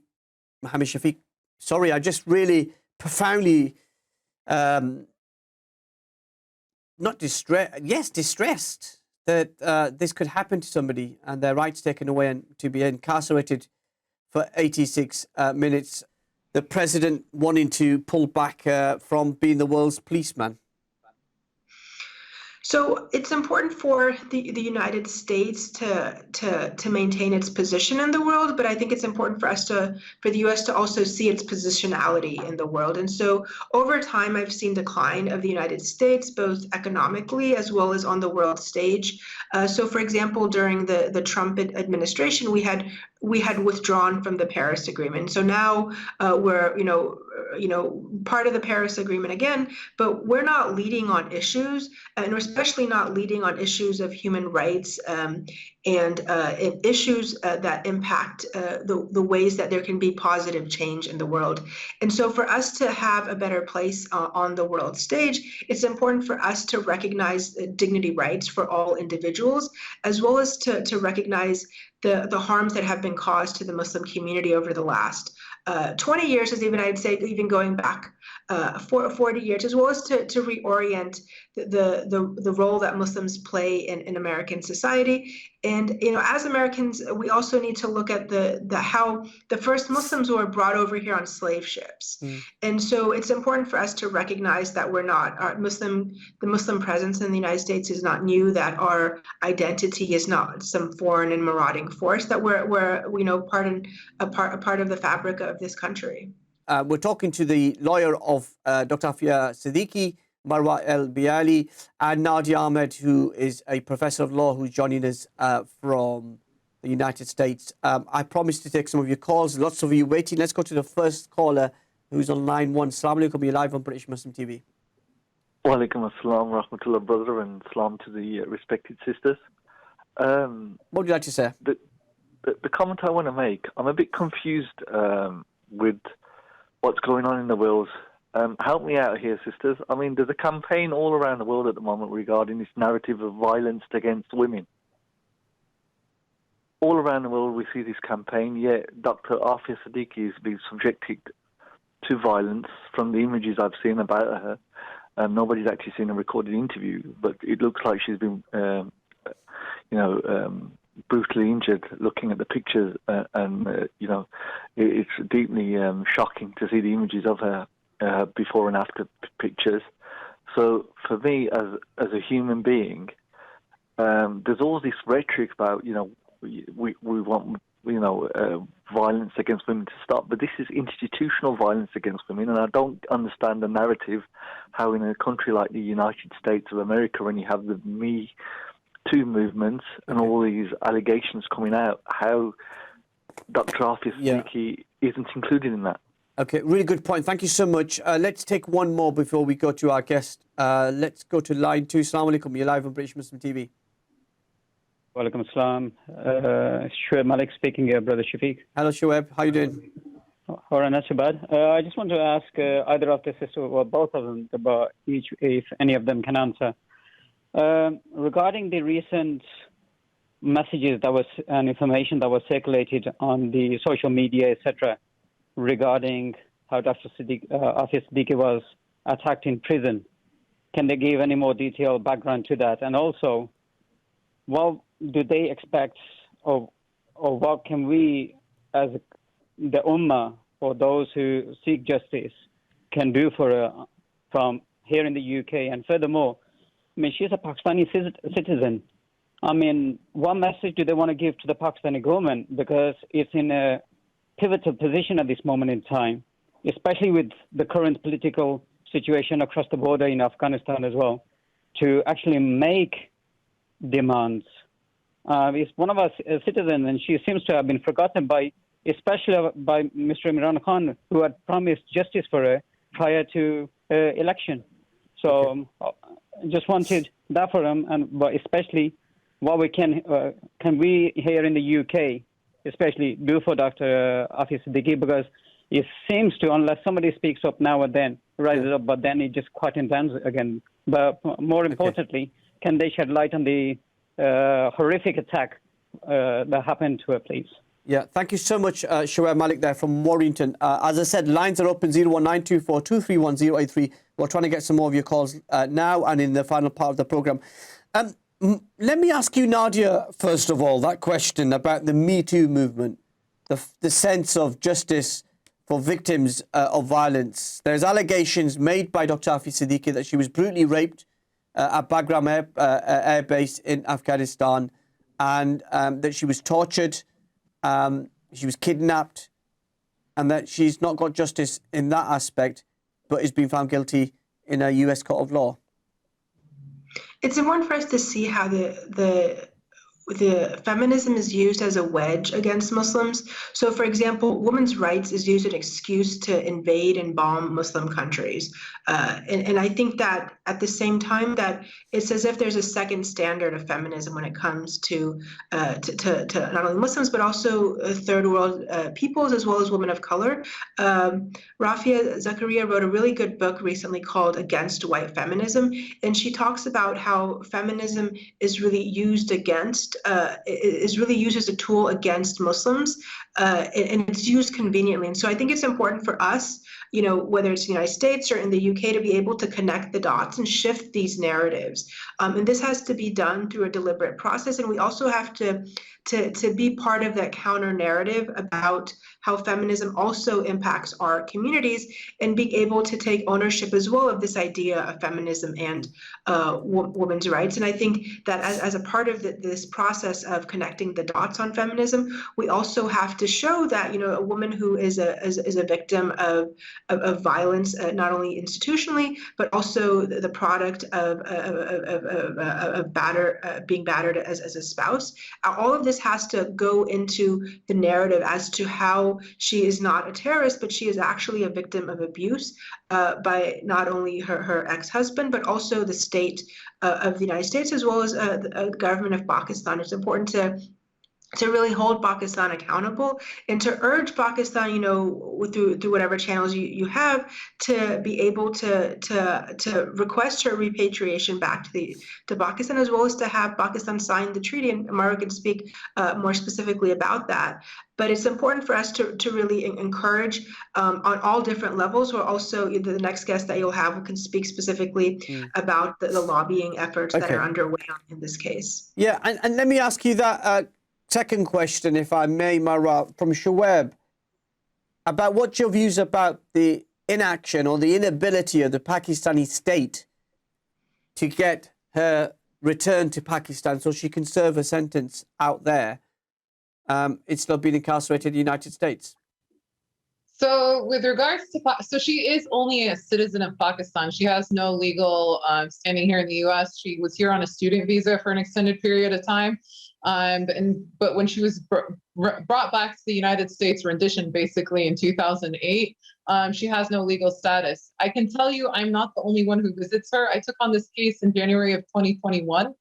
Mohammed Shafiq. Sorry, I just really profoundly, not distressed that this could happen to somebody and their rights taken away and to be incarcerated for 86 minutes. The president wanting to pull back from being the world's policeman. So it's important for the United States to maintain its position in the world, but I think it's important for the US to also see its positionality in the world. And so over time, I've seen decline of the United States, both economically as well as on the world stage. So for example, during the Trump administration, we had withdrawn from the Paris Agreement. So now we're part of the Paris Agreement again, but we're not leading on issues, and we're especially not leading on issues of human rights and issues that impact the ways that there can be positive change in the world. And so for us to have a better place on the world stage, it's important for us to recognize dignity rights for all individuals, as well as to recognize the harms that have been caused to the Muslim community over the last 20 years, as I'd say, even going back 40 years, as well as to reorient the role that Muslims play in American society. And as Americans, we also need to look at how the first Muslims were brought over here on slave ships. And so it's important for us to recognize that the Muslim presence in the United States is not new, that our identity is not some foreign and marauding force, that we're part of the fabric of this country. We're talking to the lawyer of Dr. Aafia Siddiqui, Marwa Elbially, and Nadia Ahmed, who is a professor of law who's joining us from the United States. I promised to take some of your calls. Lots of you waiting. Let's go to the first caller who's on line 1. Assalamu alaikum. You're live on British Muslim TV. Wa alaikum assalam, rahmatullah, brother, and salam to the respected sisters. What would you like to say? The comment I want to make, I'm a bit confused with what's going on in the world. Help me out here, sisters. I mean, there's a campaign all around the world at the moment regarding this narrative of violence against women. All around the world we see this campaign, yet Dr. Aafia Siddiqui is being subjected to violence from the images I've seen about her. Nobody's actually seen a recorded interview, but it looks like she's been, brutally injured looking at the pictures, it's deeply shocking to see the images of her before and after pictures. So for me, as a human being, there's all this rhetoric about, we want, violence against women to stop, but this is institutional violence against women, and I don't understand the narrative how in a country like the United States of America, when you have the Me Too movements and all these allegations coming out, how Dr. Aafia Siddiqui isn't included in that. Okay, really good point. Thank you so much. Let's take one more before we go to our guest. Let's go to line 2. Assalamu alaikum. You're live on British Muslim TV. Wa alaikum assalam. Shoaib Malik speaking here, Brother Shafiq. Hello, Shoaib. How are you doing? All right, not so bad. I just want to ask either of the sisters or both of them about each, if any of them can answer. Regarding the recent messages and information that was circulated on the social media, etc., regarding how Dr. Aafia Siddiqui was attacked in prison, can they give any more detailed background to that? And also, what do they expect, or what can we, as the Ummah, or those who seek justice, can do for her from here in the UK? And furthermore, I mean, she's a Pakistani citizen. I mean, what message do they want to give to the Pakistani government? Because it's in a pivotal position at this moment in time, especially with the current political situation across the border in Afghanistan as well, to actually make demands. It's one of us citizens, and she seems to have been forgotten especially by Mr. Imran Khan, who had promised justice for her prior to election. So just wanted that for him, but especially what we can we here in the UK, especially do for Dr. Aafia Siddiqui, because it seems to, unless somebody speaks up now and then, rises up, but then it just quietens down again. But more importantly, can they shed light on the horrific attack that happened to her, please? Yeah, thank you so much, Shoaib Malik there from Warrington. As I said, lines are open 01924231083. We're trying to get some more of your calls now and in the final part of the programme. Let me ask you, Nadia, first of all, that question about the Me Too movement, the sense of justice for victims of violence. There's allegations made by Dr. Aafia Siddiqui that she was brutally raped at Bagram Air Base in Afghanistan, and that she was tortured, she was kidnapped, and that she's not got justice in that aspect, but is being found guilty in a US court of law? It's important for us to see how the feminism is used as a wedge against Muslims. So, for example, women's rights is used as an excuse to invade and bomb Muslim countries. And I think that at the same time that it's as if there's a second standard of feminism when it comes to not only Muslims, but also third world peoples, as well as women of color. Aafia Siddiqui wrote a really good book recently called Against White Feminism. And she talks about how feminism is really used as a tool against Muslims, and it's used conveniently. And so I think it's important for us, whether it's the United States or in the UK, to be able to connect the dots and shift these narratives. And this has to be done through a deliberate process. And we also have to be part of that counter narrative about how feminism also impacts our communities, and being able to take ownership as well of this idea of feminism and women's rights. And I think that as a part of this process of connecting the dots on feminism, we also have to show that a woman who is a victim of violence, not only institutionally, but also the product of being battered as a spouse, all of this has to go into the narrative as to how she is not a terrorist, but she is actually a victim of abuse by not only her ex-husband, but also the state of the United States, as well as the government of Pakistan. It's important to really hold Pakistan accountable, and to urge Pakistan, through whatever channels you have, to be able to request her repatriation back to Pakistan, as well as to have Pakistan sign the treaty. And Marwa can speak more specifically about that. But it's important for us to really encourage on all different levels. Or also the next guest that you'll have can speak specifically about the lobbying efforts that are underway in this case. Yeah, and let me ask you that second question, if I may, Marwa, from Shoaib, about what's your views about the inaction or the inability of the Pakistani state to get her returned to Pakistan so she can serve a sentence out there instead of being incarcerated in the United States? So with regards to, so she is only a citizen of Pakistan. She has no legal standing here in the U.S. She was here on a student visa for an extended period of time. But when she was brought back to the United States, rendition basically in 2008, she has no legal status. I can tell you I'm not the only one who visits her. I took on this case in January of 2021.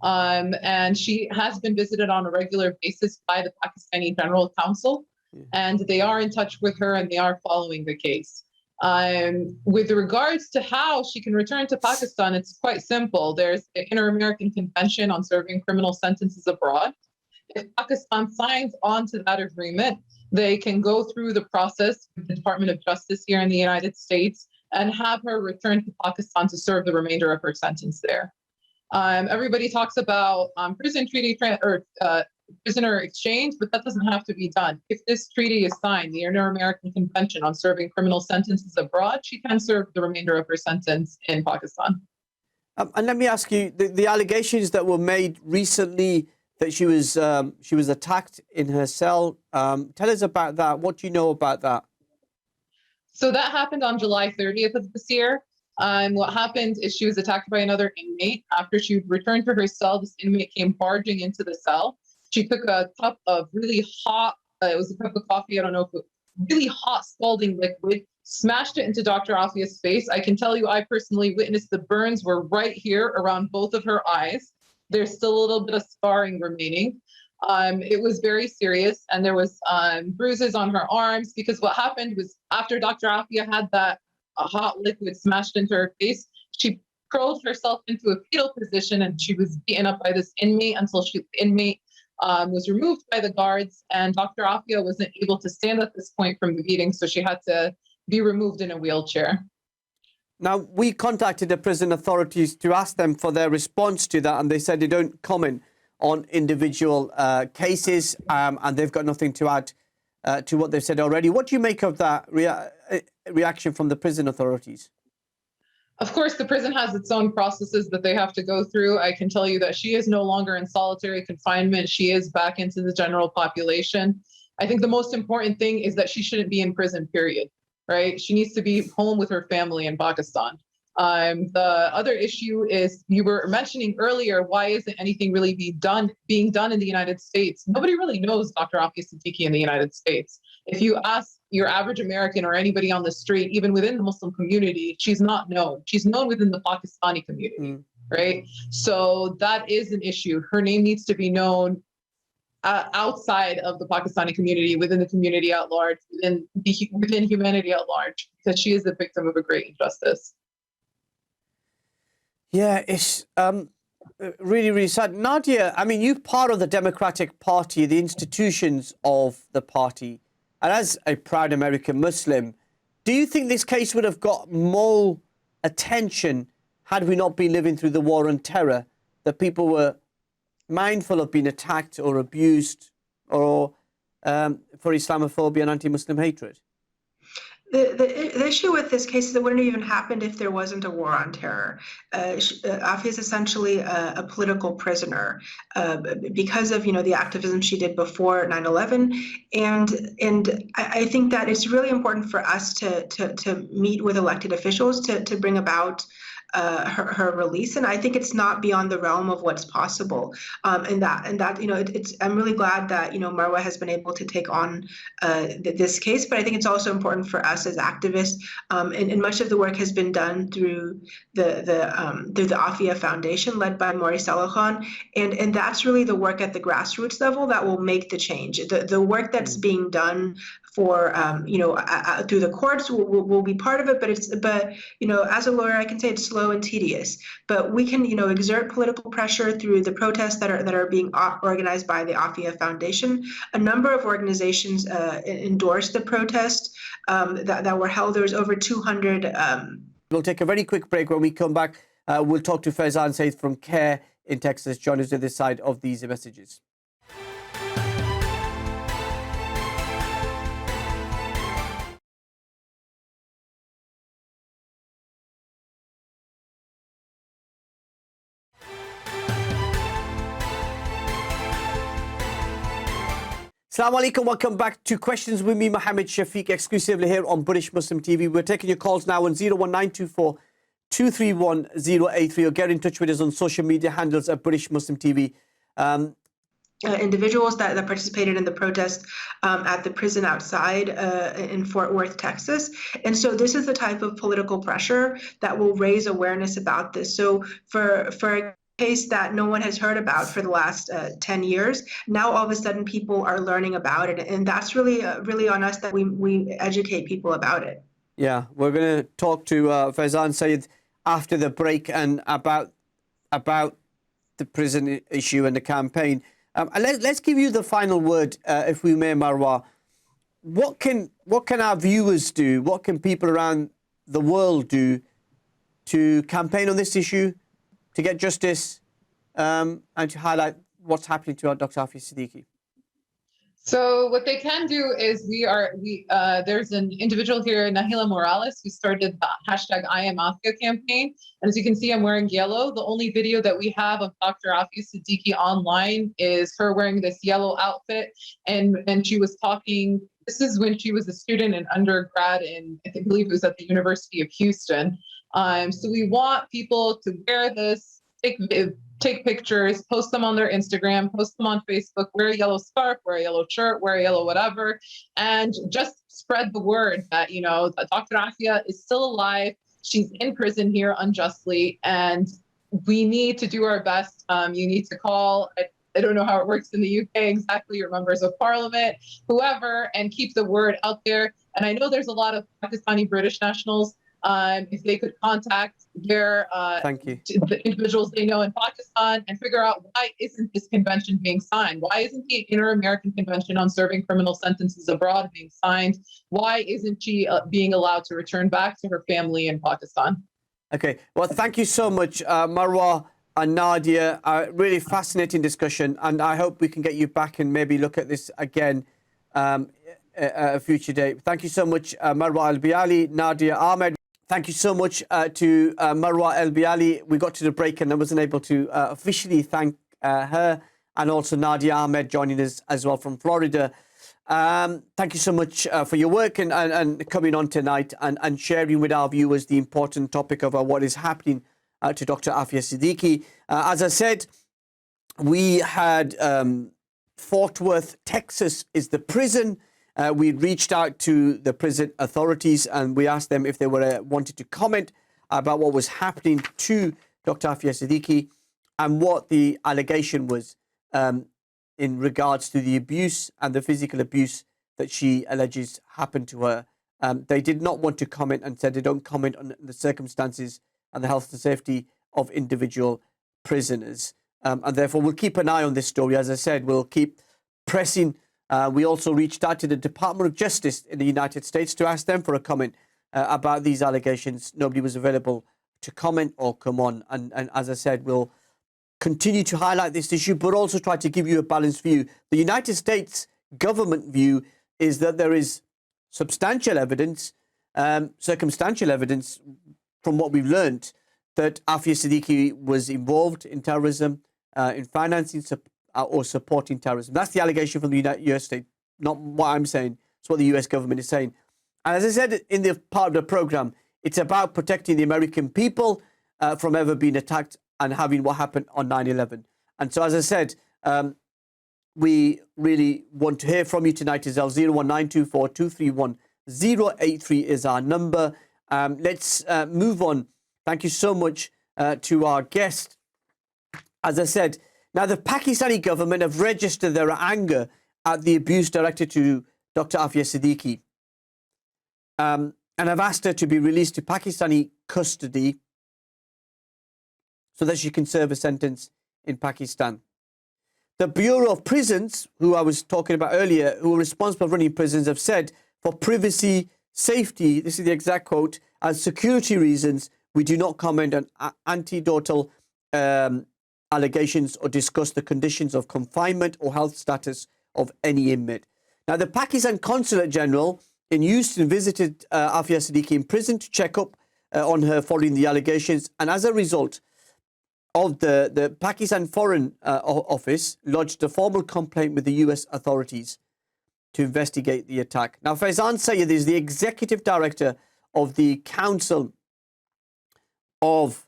And she has been visited on a regular basis by the Pakistani General Counsel, and they are in touch with her and they are following the case. With regards to how she can return to Pakistan, it's quite simple. There's the Inter-American Convention on Serving Criminal Sentences Abroad. If Pakistan signs on to that agreement, they can go through the process with the Department of Justice here in the United States and have her return to Pakistan to serve the remainder of her sentence there. Everybody talks about prison treaty prisoner exchange, but that doesn't have to be done. If this treaty is signed, the Inter-American Convention on Serving Criminal Sentences Abroad, she can serve the remainder of her sentence in Pakistan. And let me ask you, the allegations that were made recently that she was attacked in her cell, tell us about that. What do you know about that? So that happened on July 30th of this year. What happened is she was attacked by another inmate. After she returned to her cell, this inmate came barging into the cell. She took a cup of really hot, it was a cup of coffee, I don't know if it was really hot scalding liquid, smashed it into Dr. Aafia's face. I can tell you I personally witnessed the burns were right here around both of her eyes. There's still a little bit of scarring remaining. It was very serious, and there was bruises on her arms, because what happened was after Dr. Aafia had that hot liquid smashed into her face, she curled herself into a fetal position, and she was beaten up by this inmate until the inmate was removed by the guards, and Dr. Aafia wasn't able to stand at this point from the beating, so she had to be removed in a wheelchair. Now, we contacted the prison authorities to ask them for their response to that, and they said they don't comment on individual cases, and they've got nothing to add to what they've said already. What do you make of that reaction from the prison authorities? Of course, the prison has its own processes that they have to go through. I can tell you that she is no longer in solitary confinement. She is back into the general population. I think the most important thing is that she shouldn't be in prison, period, right? She needs to be home with her family in Pakistan. The other issue is, you were mentioning earlier, why isn't anything really being done in the United States? Nobody really knows Dr. Aafia Siddiqui in the United States. If you ask your average American or anybody on the street, even within the Muslim community, she's not known. She's known within the Pakistani community, right? So that is an issue. Her name needs to be known outside of the Pakistani community, within the community at large, within humanity at large, because she is the victim of a great injustice. Yeah, it's really, really sad. Nadia, I mean, you're part of the Democratic Party, the institutions of the party, and as a proud American Muslim, do you think this case would have got more attention had we not been living through the war on terror, that people were mindful of being attacked or abused or for Islamophobia and anti-Muslim hatred? The issue with this case is it wouldn't have even happened if there wasn't a war on terror. Aafia is essentially a political prisoner because of the activism she did before 9/11, and I think that it's really important for us to meet with elected officials to bring about her release, and I think it's not beyond the realm of what's possible. And that I'm really glad that Marwa has been able to take on this case, but I think it's also important for us as activists, and much of the work has been done through the Aafia Foundation, led by Maurice Khan, and that's really the work at the grassroots level that will make the change. The work that's being done for through the courts will be part of it, but as a lawyer I can say it's slow and tedious, but we can exert political pressure through the protests that are being organized by the Aafia Foundation. A number of organizations endorsed the protest that were held. There was over 200. We'll take a very quick break. When we come back, we'll talk to Faizan Syed from CAIR in Texas. Join us on this side of these messages. Assalamu alaikum, welcome back to Questions with me, Mohammed Shafiq, exclusively here on British Muslim TV. We're taking your calls now on 01924 231 083, or get in touch with us on social media handles at British Muslim TV. Individuals that participated in the protest at the prison outside in Fort Worth, Texas. And so this is the type of political pressure that will raise awareness about this. So for a case that no one has heard about for the last 10 years, now all of a sudden people are learning about it. And that's really on us that we educate people about it. Yeah, we're going to talk to Faizan Syed after the break and about the prison issue and the campaign. Let's give you the final word, if we may, Marwa. What can our viewers do? What can people around the world do to campaign on this issue, to get justice, and to highlight what's happening to our Dr. Aafia Siddiqui? So what they can do is there's an individual here, Nahila Morales, who started the hashtag I Am Aafia campaign. And as you can see, I'm wearing yellow. The only video that we have of Dr. Aafia Siddiqui online is her wearing this yellow outfit. And she was talking, this is when she was a student in undergrad I believe it was at the University of Houston. So we want people to wear this, take pictures, post them on their Instagram, post them on Facebook, wear a yellow scarf, wear a yellow shirt, wear a yellow whatever, and just spread the word that, that Dr. Aafia is still alive. She's in prison here unjustly, and we need to do our best. You need to call, I don't know how it works in the UK exactly, your members of parliament, whoever, and keep the word out there. And I know there's a lot of Pakistani British nationals. If they could contact their the individuals they know in Pakistan and figure out, why isn't this convention being signed? Why isn't the Inter-American Convention on Serving Criminal Sentences Abroad being signed? Why isn't she being allowed to return back to her family in Pakistan? Okay, well, thank you so much, Marwa and Nadia. Really fascinating discussion, and I hope we can get you back and maybe look at this again a future date. Thank you so much, Marwa Elbially, Nadia Ahmed. thank you so much to Marwa Elbially. We got to the break and I wasn't able to officially thank her, and also Nadia Ahmed joining us as well from Florida. Thank you so much for your work and coming on tonight and sharing with our viewers the important topic of what is happening to Dr. Aafia Siddiqui. As I said, we had Fort Worth, Texas is the prison. We reached out to the prison authorities and we asked them if they were wanted to comment about what was happening to Dr. Aafia Siddiqui and what the allegation was in regards to the abuse and the physical abuse that she alleges happened to her. They did not want to comment and said they don't comment on the circumstances and the health and safety of individual prisoners. And therefore, we'll keep an eye on this story. As I said, we'll keep pressing. We also reached out to the Department of Justice in the United States to ask them for a comment about these allegations. Nobody was available to comment or come on. And as I said, we'll continue to highlight this issue, but also try to give you a balanced view. The United States government view is that there is substantial evidence, circumstantial evidence from what we've learned, that Aafia Siddiqui was involved in terrorism, in financing or supporting terrorism. That's the allegation from the US state, not what I'm saying. It's what the US government is saying. And as I said in the part of the program, it's about protecting the American people from ever being attacked and having what happened on 9/11. And so, as I said, we really want to hear from you tonight as well. 01924231083 is our number. Let's move on. Thank you so much to our guest. As I said, now the Pakistani government have registered their anger at the abuse directed to Dr. Aafia Siddiqui and have asked her to be released to Pakistani custody so that she can serve a sentence in Pakistan. The Bureau of Prisons, who I was talking about earlier, who are responsible for running prisons, have said for privacy, safety, this is the exact quote, and security reasons, we do not comment on anecdotal allegations or discuss the conditions of confinement or health status of any inmate. Now, the Pakistan Consulate General in Houston visited Aafia Siddiqui in prison to check up on her following the allegations, and as a result of the Pakistan Foreign Office lodged a formal complaint with the US authorities to investigate the attack. Now, Faizan Syed is the executive director of the Council of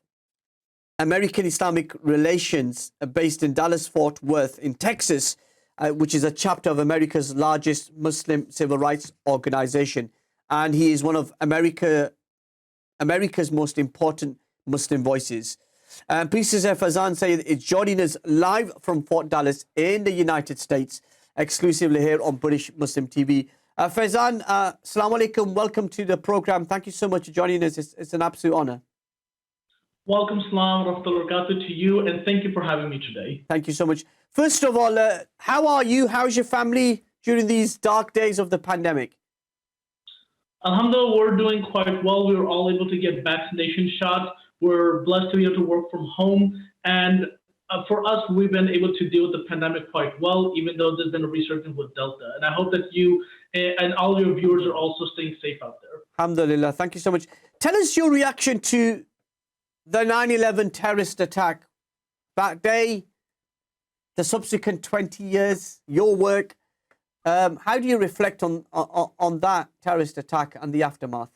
American Islamic Relations based in Dallas-Fort Worth in Texas, which is a chapter of America's largest Muslim civil rights organization. And he is one of America's most important Muslim voices. Please say Faizan Syed is joining us live from Fort Dallas in the United States, exclusively here on British Muslim TV. Faizan, assalamu alaikum, welcome to the program. Thank you so much for joining us. It's an absolute honor. Welcome, salam, rahmatullahi wa barakatuh to you, and thank you for having me today. Thank you so much. First of all, how are you? How's your family during these dark days of the pandemic? Alhamdulillah, we're doing quite well. We were all able to get vaccination shots. We're blessed to be able to work from home. And for us, we've been able to deal with the pandemic quite well, even though there's been a resurgence with Delta. And I hope that you and all your viewers are also staying safe out there. Alhamdulillah. Thank you so much. Tell us your reaction to the 9/11 terrorist attack, that day, the subsequent 20 years, your work. How do you reflect on that terrorist attack and the aftermath?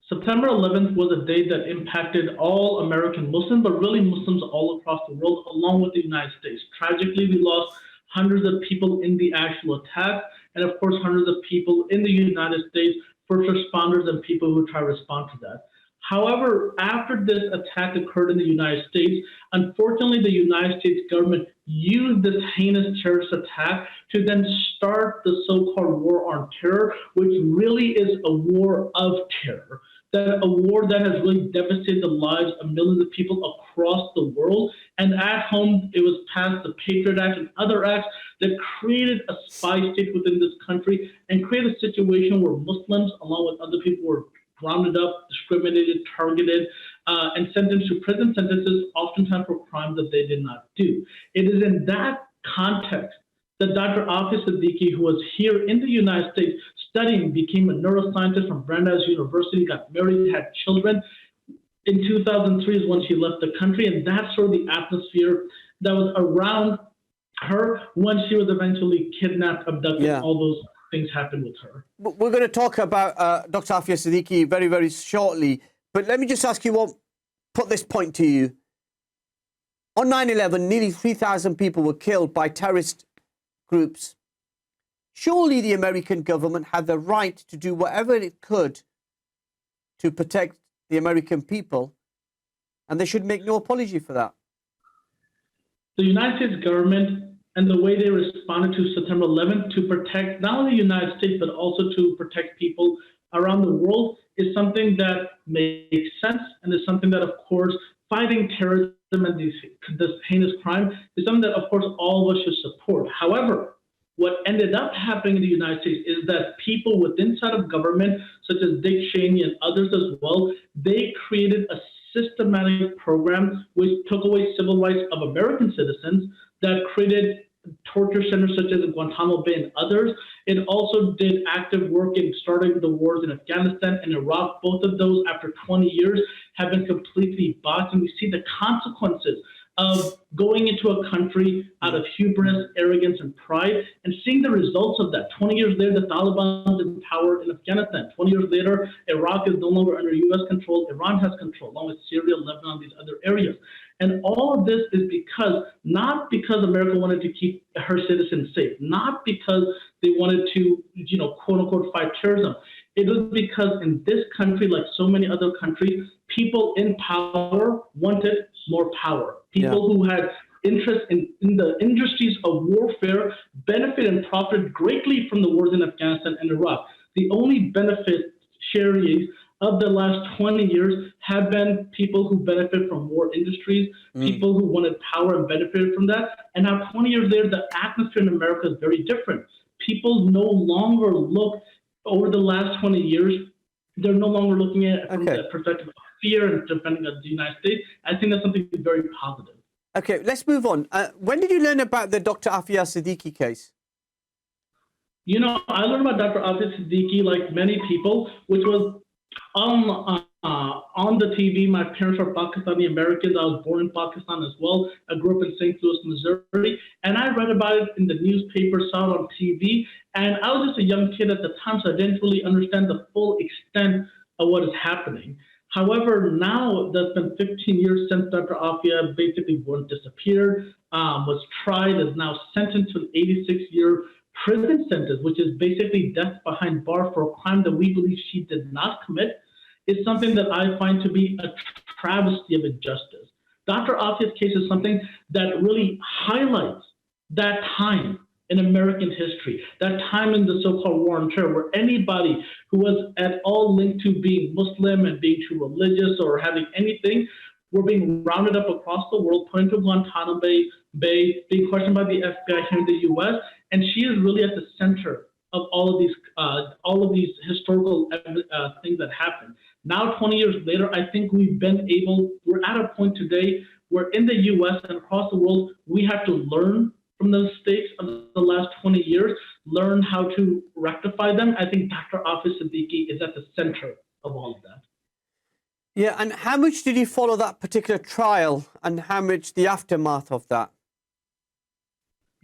September 11th was a day that impacted all American Muslims, but really Muslims all across the world, along with the United States. Tragically, we lost hundreds of people in the actual attack, and of course, hundreds of people in the United States, first responders and people who try to respond to that. However, after this attack occurred in the United States, unfortunately, the United States government used this heinous terrorist attack to then start the so-called war on terror, which really is a war of terror. That a war that has really devastated the lives of millions of people across the world. And at home, it was passed the Patriot Act and other acts that created a spy state within this country and created a situation where Muslims, along with other people, were rounded up, discriminated, targeted, and sentenced to prison sentences, oftentimes for crimes that they did not do. It is in that context that Dr. Aafia Siddiqui, who was here in the United States, studying, became a neuroscientist from Brandeis University, got married, had children. In 2003 is when she left the country, and that's sort of the atmosphere that was around her when she was eventually kidnapped, abducted, all those things happened with her. We're going to talk about Dr. Aafia Siddiqui very, very shortly, but let me just ask you put this point to you. On 9/11, nearly 3,000 people were killed by terrorist groups. Surely the American government had the right to do whatever it could to protect the American people, and they should make no apology for that. The United States government and the way they responded to September 11th to protect not only the United States, but also to protect people around the world is something that makes sense, and is something that, of course, fighting terrorism and this heinous crime is something that, of course, all of us should support. However, what ended up happening in the United States is that people within inside of government, such as Dick Cheney and others as well, they created a systematic program which took away civil rights of American citizens, that created torture centers such as Guantanamo Bay and others. It also did active work in starting the wars in Afghanistan and Iraq. Both of those, after 20 years, have been completely botched, and we see the consequences of going into a country out of hubris, arrogance, and pride, and seeing the results of that. 20 years later, the Taliban is in power in Afghanistan. 20 years later, Iraq is no longer under U.S. control. Iran has control, along with Syria, Lebanon, these other areas. And all of this is not because America wanted to keep her citizens safe, not because they wanted to, quote unquote, fight terrorism. It was because in this country, like so many other countries, people in power wanted more power. People who had interest in the industries of warfare benefited and profited greatly from the wars in Afghanistan and Iraq. The only beneficiaries of the last 20 years have been people who benefit from war industries, people who wanted power and benefited from that. And now 20 years later, the atmosphere in America is very different. People no longer look, over the last 20 years, they're no longer looking at it from the perspective of fear and defending the United States. I think that's something very positive. Okay, let's move on. When did you learn about the Dr. Aafia Siddiqui case? I learned about Dr. Aafia Siddiqui, like many people, which was on the TV. My parents are Pakistani Americans. I was born in Pakistan as well. I grew up in St. Louis, Missouri, and I read about it in the newspaper, saw it on TV, and I was just a young kid at the time, so I didn't really understand the full extent of what is happening. However, now that's been 15 years since Dr. Aafia basically disappeared, was tried, is now sentenced to an 86-year prison sentence, which is basically death behind bars for a crime that we believe she did not commit, is something that I find to be a travesty of injustice. Dr. Aafia's case is something that really highlights that time in American history, that time in the so-called war on terror, where anybody who was at all linked to being Muslim and being too religious or having anything were being rounded up across the world, put into Guantanamo Bay, being questioned by the FBI here in the U.S., and she is really at the center of all of these historical things that happened. Now, 20 years later, I think we're at a point today where in the U.S. and across the world, we have to learn from the mistakes of the last 20 years, learn how to rectify them. I think Dr. Aafia Siddiqui is at the center of all of that. Yeah, and how much did you follow that particular trial, and how much the aftermath of that?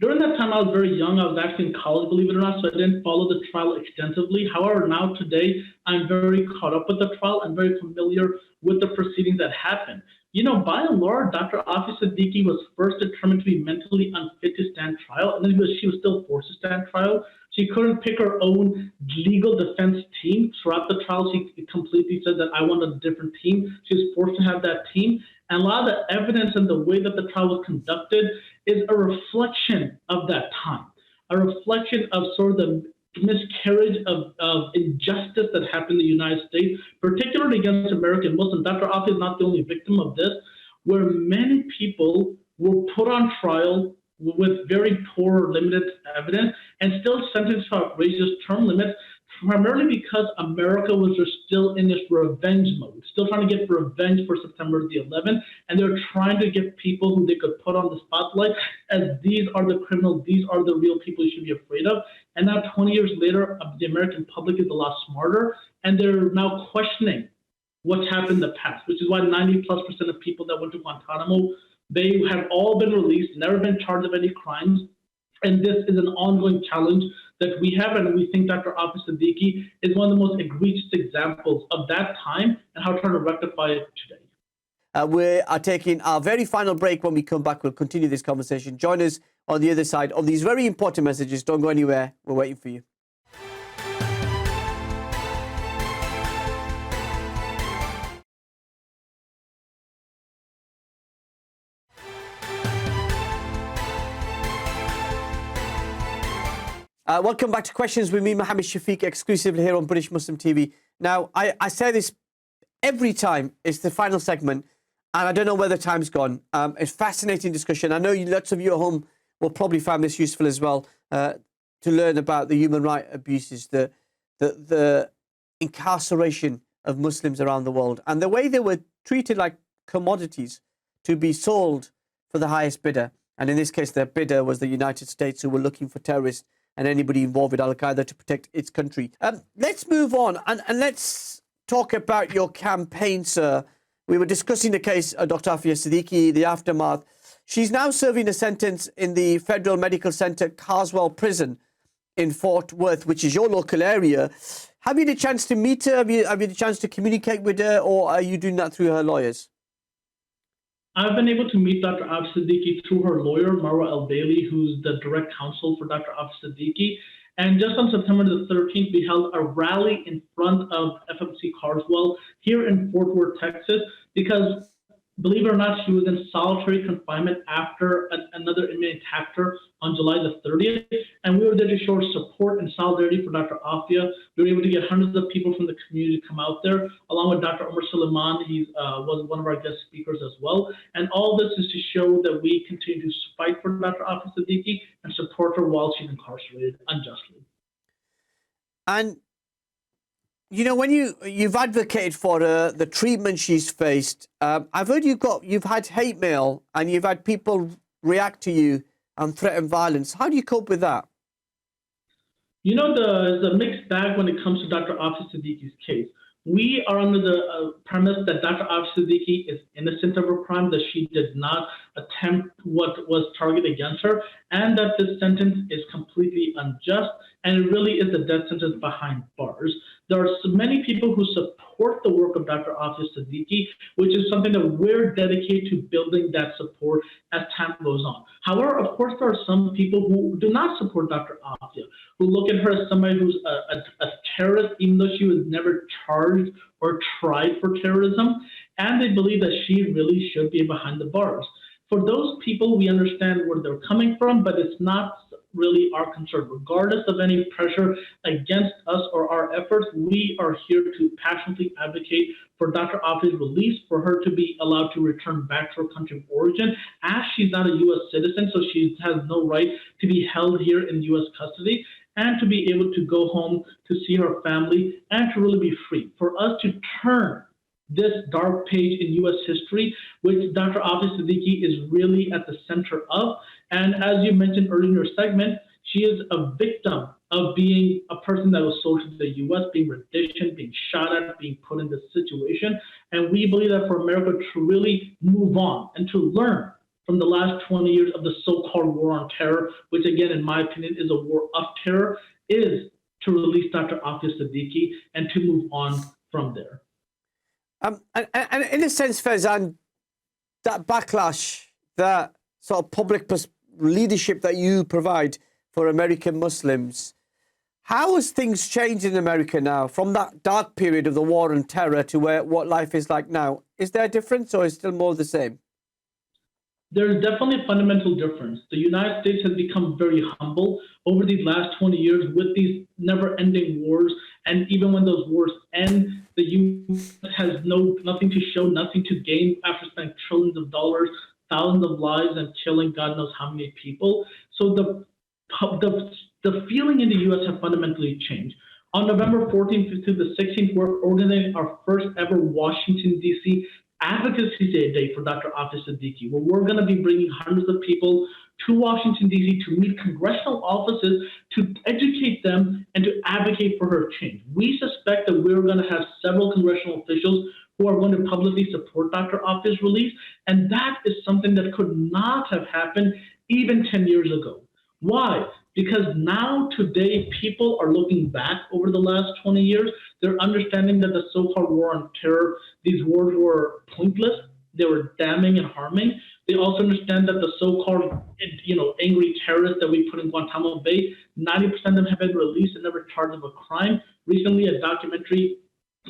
During that time, I was very young. I was actually in college, believe it or not, so I didn't follow the trial extensively. However, now today, I'm very caught up with the trial. I'm very familiar with the proceedings that happened. By and large, Dr. Aafia Siddiqui was first determined to be mentally unfit to stand trial, and then she was still forced to stand trial. She couldn't pick her own legal defense team. Throughout the trial, she completely said that I want a different team. She was forced to have that team. And a lot of the evidence and the way that the trial was conducted is a reflection of that time, a reflection of sort of the miscarriage of injustice that happened in the United States, particularly against American Muslims. Dr. Aafia is not the only victim of this, where many people were put on trial with very poor, limited evidence and still sentenced to outrageous term limits primarily because America was just still in this revenge mode, still trying to get revenge for September the 11th, and they're trying to get people who they could put on the spotlight as these are the criminals, these are the real people you should be afraid of. And now 20 years later, the American public is a lot smarter, and they're now questioning what's happened in the past, which is why 90+% of people that went to Guantanamo, they have all been released, never been charged of any crimes. And this is an ongoing challenge that we have, and we think Dr. Aafia Siddiqui is one of the most egregious examples of that time and how to try to rectify it today. We are taking our very final break. When we come back, we'll continue this conversation. Join us on the other side of these very important messages. Don't go anywhere. We're waiting for you. Welcome back to Questions with me, Mohammed Shafiq, exclusively here on British Muslim TV. Now, I say this every time. It's the final segment, and I don't know where the time's gone. It's fascinating discussion. I know lots of you at home will probably find this useful as well, to learn about the human rights abuses, the incarceration of Muslims around the world, and the way they were treated like commodities to be sold for the highest bidder. And in this case, their bidder was the United States, who were looking for terrorists and anybody involved with Al-Qaeda to protect its country. Let's move on and let's talk about your campaign, sir. We were discussing the case of Dr. Aafia Siddiqui, the aftermath. She's now serving a sentence in the Federal Medical Center Carswell Prison in Fort Worth, which is your local area. Have you had a chance to meet her? Have you had a chance to communicate with her, or are you doing that through her lawyers? I've been able to meet Dr. Aafia Siddiqui through her lawyer, Marwa Elbially, who's the direct counsel for Dr. Aafia Siddiqui. And just on September the 13th, we held a rally in front of FMC Carswell here in Fort Worth, Texas, because believe it or not, she was in solitary confinement after another inmate attacked her on July the 30th. And we were there to show support and solidarity for Dr. Aafia. We were able to get hundreds of people from the community to come out there, along with Dr. Omar Suleiman. He was one of our guest speakers as well. And all this is to show that we continue to fight for Dr. Aafia Siddiqui and support her while she's incarcerated unjustly. And you know, when you've advocated for her, the treatment she's faced, I've heard you've had hate mail and you've had people react to you and threaten violence. How do you cope with that? You know, the mixed bag when it comes to Dr. Aafia Siddiqui's case. We are under the premise that Dr. Aafia Siddiqui is innocent of her crime, that she did not attempt what was targeted against her, and that this sentence is completely unjust, and it really is a death sentence behind bars. There are so many people who support the work of Dr. Aafia Siddiqui, which is something that we're dedicated to building that support as time goes on. However, of course, there are some people who do not support Dr. Aafia, who look at her as somebody who's a terrorist, even though she was never charged or tried for terrorism, and they believe that she really should be behind the bars. For those people, we understand where they're coming from, but it's not really our concern. Regardless of any pressure against us or our efforts, we are here to passionately advocate for Dr. Aafia's release, for her to be allowed to return back to her country of origin, as she's not a U.S. citizen, so she has no right to be held here in U.S. custody, and to be able to go home to see her family and to really be free. For us to turn this dark page in U.S. history, which Dr. Aafia Siddiqui is really at the center of. And as you mentioned earlier in your segment, she is a victim of being a person that was sold to the U.S., being renditioned, being shot at, being put in this situation. And we believe that for America to really move on and to learn from the last 20 years of the so-called war on terror, which again, in my opinion, is a war of terror, is to release Dr. Aafia Siddiqui and to move on from there. And in a sense, Faizan, that backlash, that sort of public leadership that you provide for American Muslims, how has things changed in America now from that dark period of the war on terror to what life is like now? Is there a difference, or is it still more the same? There's definitely a fundamental difference. The United States has become very humble over these last 20 years with these never-ending wars. And even when those wars end, the U.S. has nothing to show, nothing to gain after spending trillions of dollars, thousands of lives, and killing God knows how many people. So the feeling in the U.S. have fundamentally changed. On November 14th to the 16th, we're organizing our first ever Washington, D.C. Advocacy Day for Dr. Aafia Siddiqui, where we're going to be bringing hundreds of people to Washington, D.C. to meet congressional offices to educate them and to advocate for her change. We suspect that we're going to have several congressional officials who are going to publicly support Dr. Aafia's release, and that is something that could not have happened even 10 years ago. Why? Because now, today, people are looking back over the last 20 years. They're understanding that the so-called war on terror, these wars were pointless. They were damning and harming. They also understand that the so-called, angry terrorists that we put in Guantanamo Bay, 90% of them have been released and never charged of a crime. Recently, a documentary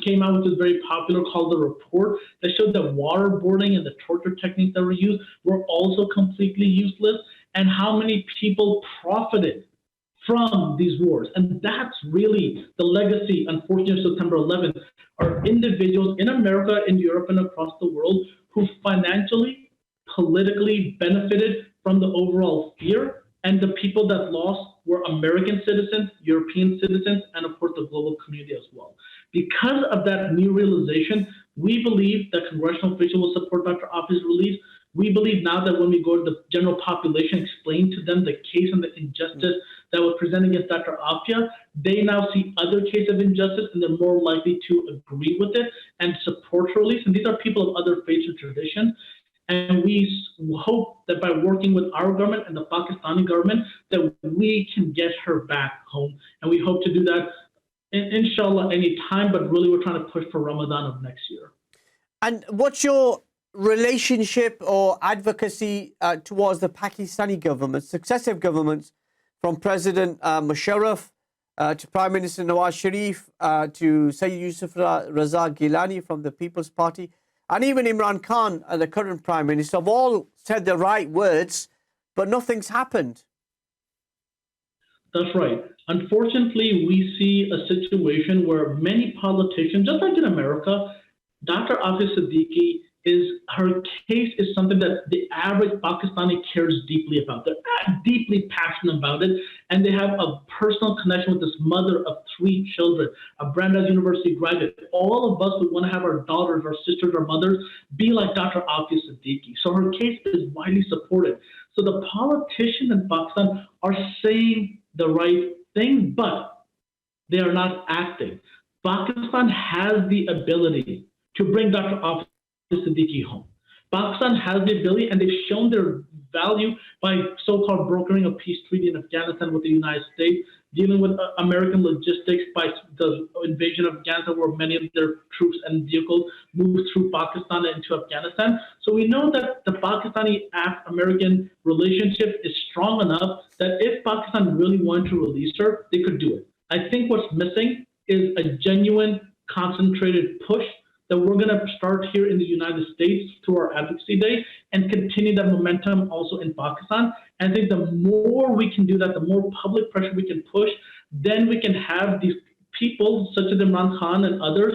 came out, which is very popular, called The Report, that showed that waterboarding and the torture techniques that were used were also completely useless, and how many people profited from these wars. And that's really the legacy, unfortunately, of September 11th, are individuals in America, in Europe, and across the world who financially, politically benefited from the overall fear, and the people that lost were American citizens, European citizens, and of course the global community as well. Because of that new realization, we believe that congressional officials will support Dr. Aafia's release. We believe now that when we go to the general population, explain to them the case and the injustice that was presented against Dr. Aafia, they now see other cases of injustice and they're more likely to agree with it and support her release. And these are people of other faiths and traditions. And we hope that by working with our government and the Pakistani government, that we can get her back home. And we hope to do that, inshallah, any time, but really we're trying to push for Ramadan of next year. And what's your relationship or advocacy towards the Pakistani government, successive governments, from President Musharraf to Prime Minister Nawaz Sharif to Syed Yusuf Raza Gilani from the People's Party, and even Imran Khan, the current Prime Minister, have all said the right words, but nothing's happened. That's right. Unfortunately, we see a situation where many politicians, just like in America, Dr. Aafia Siddiqui, her case is something that the average Pakistani cares deeply about. They're deeply passionate about it, and they have a personal connection with this mother of 3 children, a Brandeis University graduate. All of us would want to have our daughters, our sisters, our mothers be like Dr. Aafia Siddiqui. So her case is widely supported. So the politicians in Pakistan are saying the right thing, but they are not acting. Pakistan has the ability to bring Dr. Aafia Siddiqui home. Pakistan has the ability, and they've shown their value by so-called brokering a peace treaty in Afghanistan with the United States, dealing with American logistics by the invasion of Afghanistan, where many of their troops and vehicles moved through Pakistan and into Afghanistan. So we know that the Pakistani-American relationship is strong enough that if Pakistan really wanted to release her, they could do it. I think what's missing is a genuine, concentrated push that we're going to start here in the United States through our Advocacy Day and continue that momentum also in Pakistan. And I think the more we can do that, the more public pressure we can push, then we can have these people such as Imran Khan and others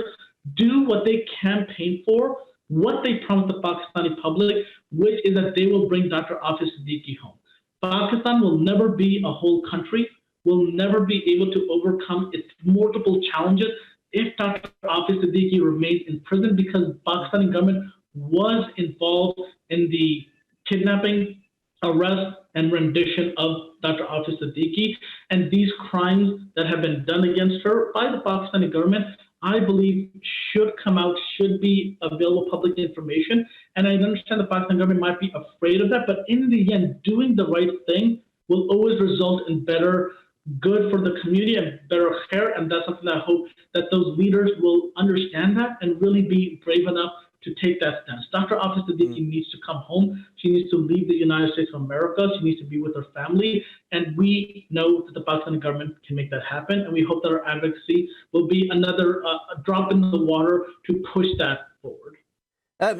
do what they campaign for, what they promised the Pakistani public, which is that they will bring Dr. Aafia Siddiqui home. Pakistan will never be a whole country, will never be able to overcome its multiple challenges if Dr. Aafia Siddiqui remains in prison, because the Pakistani government was involved in the kidnapping, arrest, and rendition of Dr. Aafia Siddiqui. And these crimes that have been done against her by the Pakistani government, I believe, should come out, should be available public information. And I understand the Pakistani government might be afraid of that, but in the end, doing the right thing will always result in better good for the community and better care, and that's something that I hope that those leaders will understand that and really be brave enough to take that stance. Dr. Aafia Siddiqui needs to come home. She needs to leave the United States of America. She needs to be with her family, and we know that the Pakistani government can make that happen, and we hope that our advocacy will be another drop in the water to push that forward.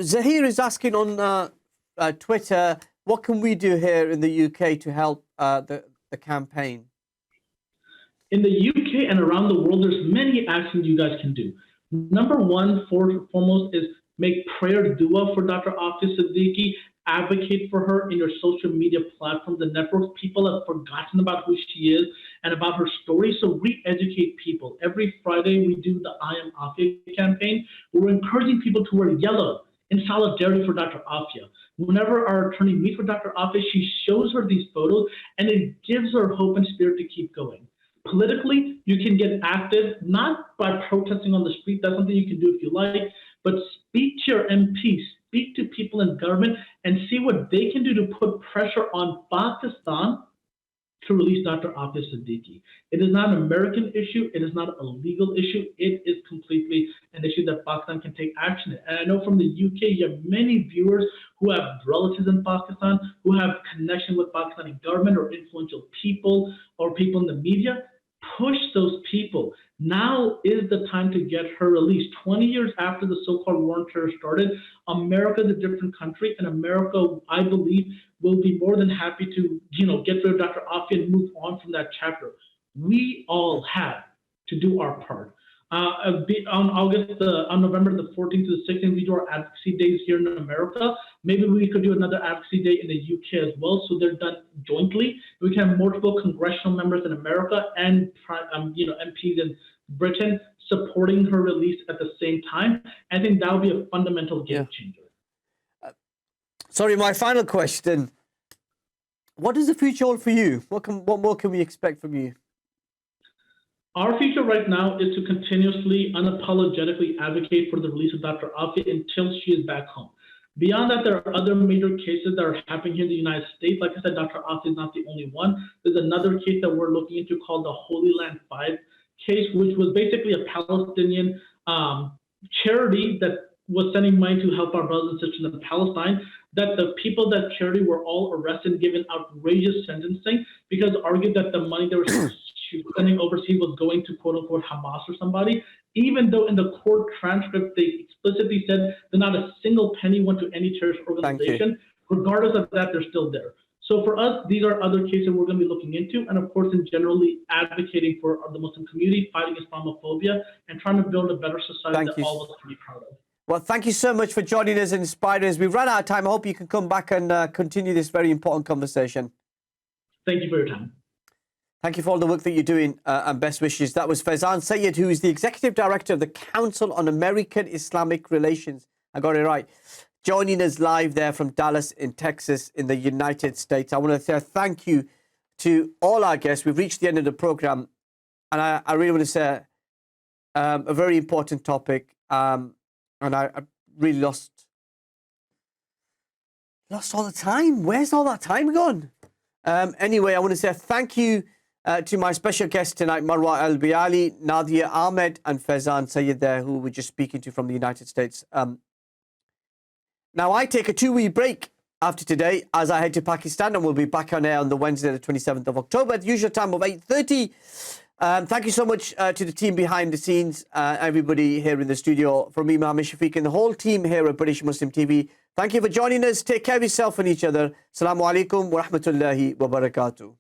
Zahir is asking on Twitter, what can we do here in the UK to help the campaign? In the UK and around the world, there's many actions you guys can do. Number one, foremost, is make prayer dua for Dr. Aafia Siddiqui. Advocate for her in your social media platforms and networks. People have forgotten about who she is, and about her story. So re-educate people. Every Friday we do the I Am Aafia campaign. We're encouraging people to wear yellow in solidarity for Dr. Aafia. Whenever our attorney meets with Dr. Aafia, she shows her these photos, and it gives her hope and spirit to keep going. Politically, you can get active, not by protesting on the street, that's something you can do if you like, but speak to your MPs, speak to people in government, and see what they can do to put pressure on Pakistan to release Dr. Aafia Siddiqui. It is not an American issue. It is not a legal issue. It is completely an issue that Pakistan can take action in. And I know from the UK, you have many viewers who have relatives in Pakistan, who have connection with Pakistani government or influential people or people in the media. Push those people. Now is the time to get her released. 20 years after the so-called war on terror started, America is a different country, and America, I believe, will be more than happy to, get rid of Dr. Aafia and move on from that chapter. We all have to do our part. On November the 14th to the 16th, we do our advocacy days here in America. Maybe we could do another advocacy day in the UK as well, so they're done jointly. We can have multiple congressional members in America and MPs in Britain supporting her release at the same time. I think that would be a fundamental game changer. Sorry, my final question. What does the future hold for you? What more can we expect from you? Our future right now is to continuously, unapologetically advocate for the release of Dr. Aafia until she is back home. Beyond that, there are other major cases that are happening here in the United States. Like I said, Dr. Aafia is not the only one. There's another case that we're looking into called the Holy Land 5 case, which was basically a Palestinian charity that was sending money to help our brothers and sisters in Palestine, that the people that charity were all arrested and given outrageous sentencing because argued that the money they were sending overseas was going to quote-unquote Hamas or somebody, even though in the court transcript they explicitly said that not a single penny went to any terrorist organization. Regardless of that, they're still there. So for us, these are other cases we're going to be looking into, and of course, in generally advocating for the Muslim community, fighting Islamophobia, and trying to build a better society that all of us can be proud of. Well, thank you so much for joining us and inspiring us. We've run out of time. I hope you can come back and continue this very important conversation. Thank you for your time. Thank you for all the work that you're doing and best wishes. That was Faizan Syed, who is the Executive Director of the Council on American Islamic Relations. I got it right. Joining us live there from Dallas in Texas in the United States. I want to say thank you to all our guests. We've reached the end of the program, and I really want to say a very important topic. And I really lost all the time. Where's all that time gone? Anyway, I want to say thank you to my special guests tonight, Marwa Elbially, Nadia Ahmed, and Faizan Syed there, who we're just speaking to from the United States. Now, I take a 2-week break after today as I head to Pakistan, and we'll be back on air on the Wednesday, the 27th of October at the usual time of 8:30. Thank you so much to the team behind the scenes, everybody here in the studio, from me, Mohammed Shafiq, and the whole team here at British Muslim TV. Thank you for joining us. Take care of yourself and each other. Assalamu alaikum wa rahmatullahi wa barakatuh.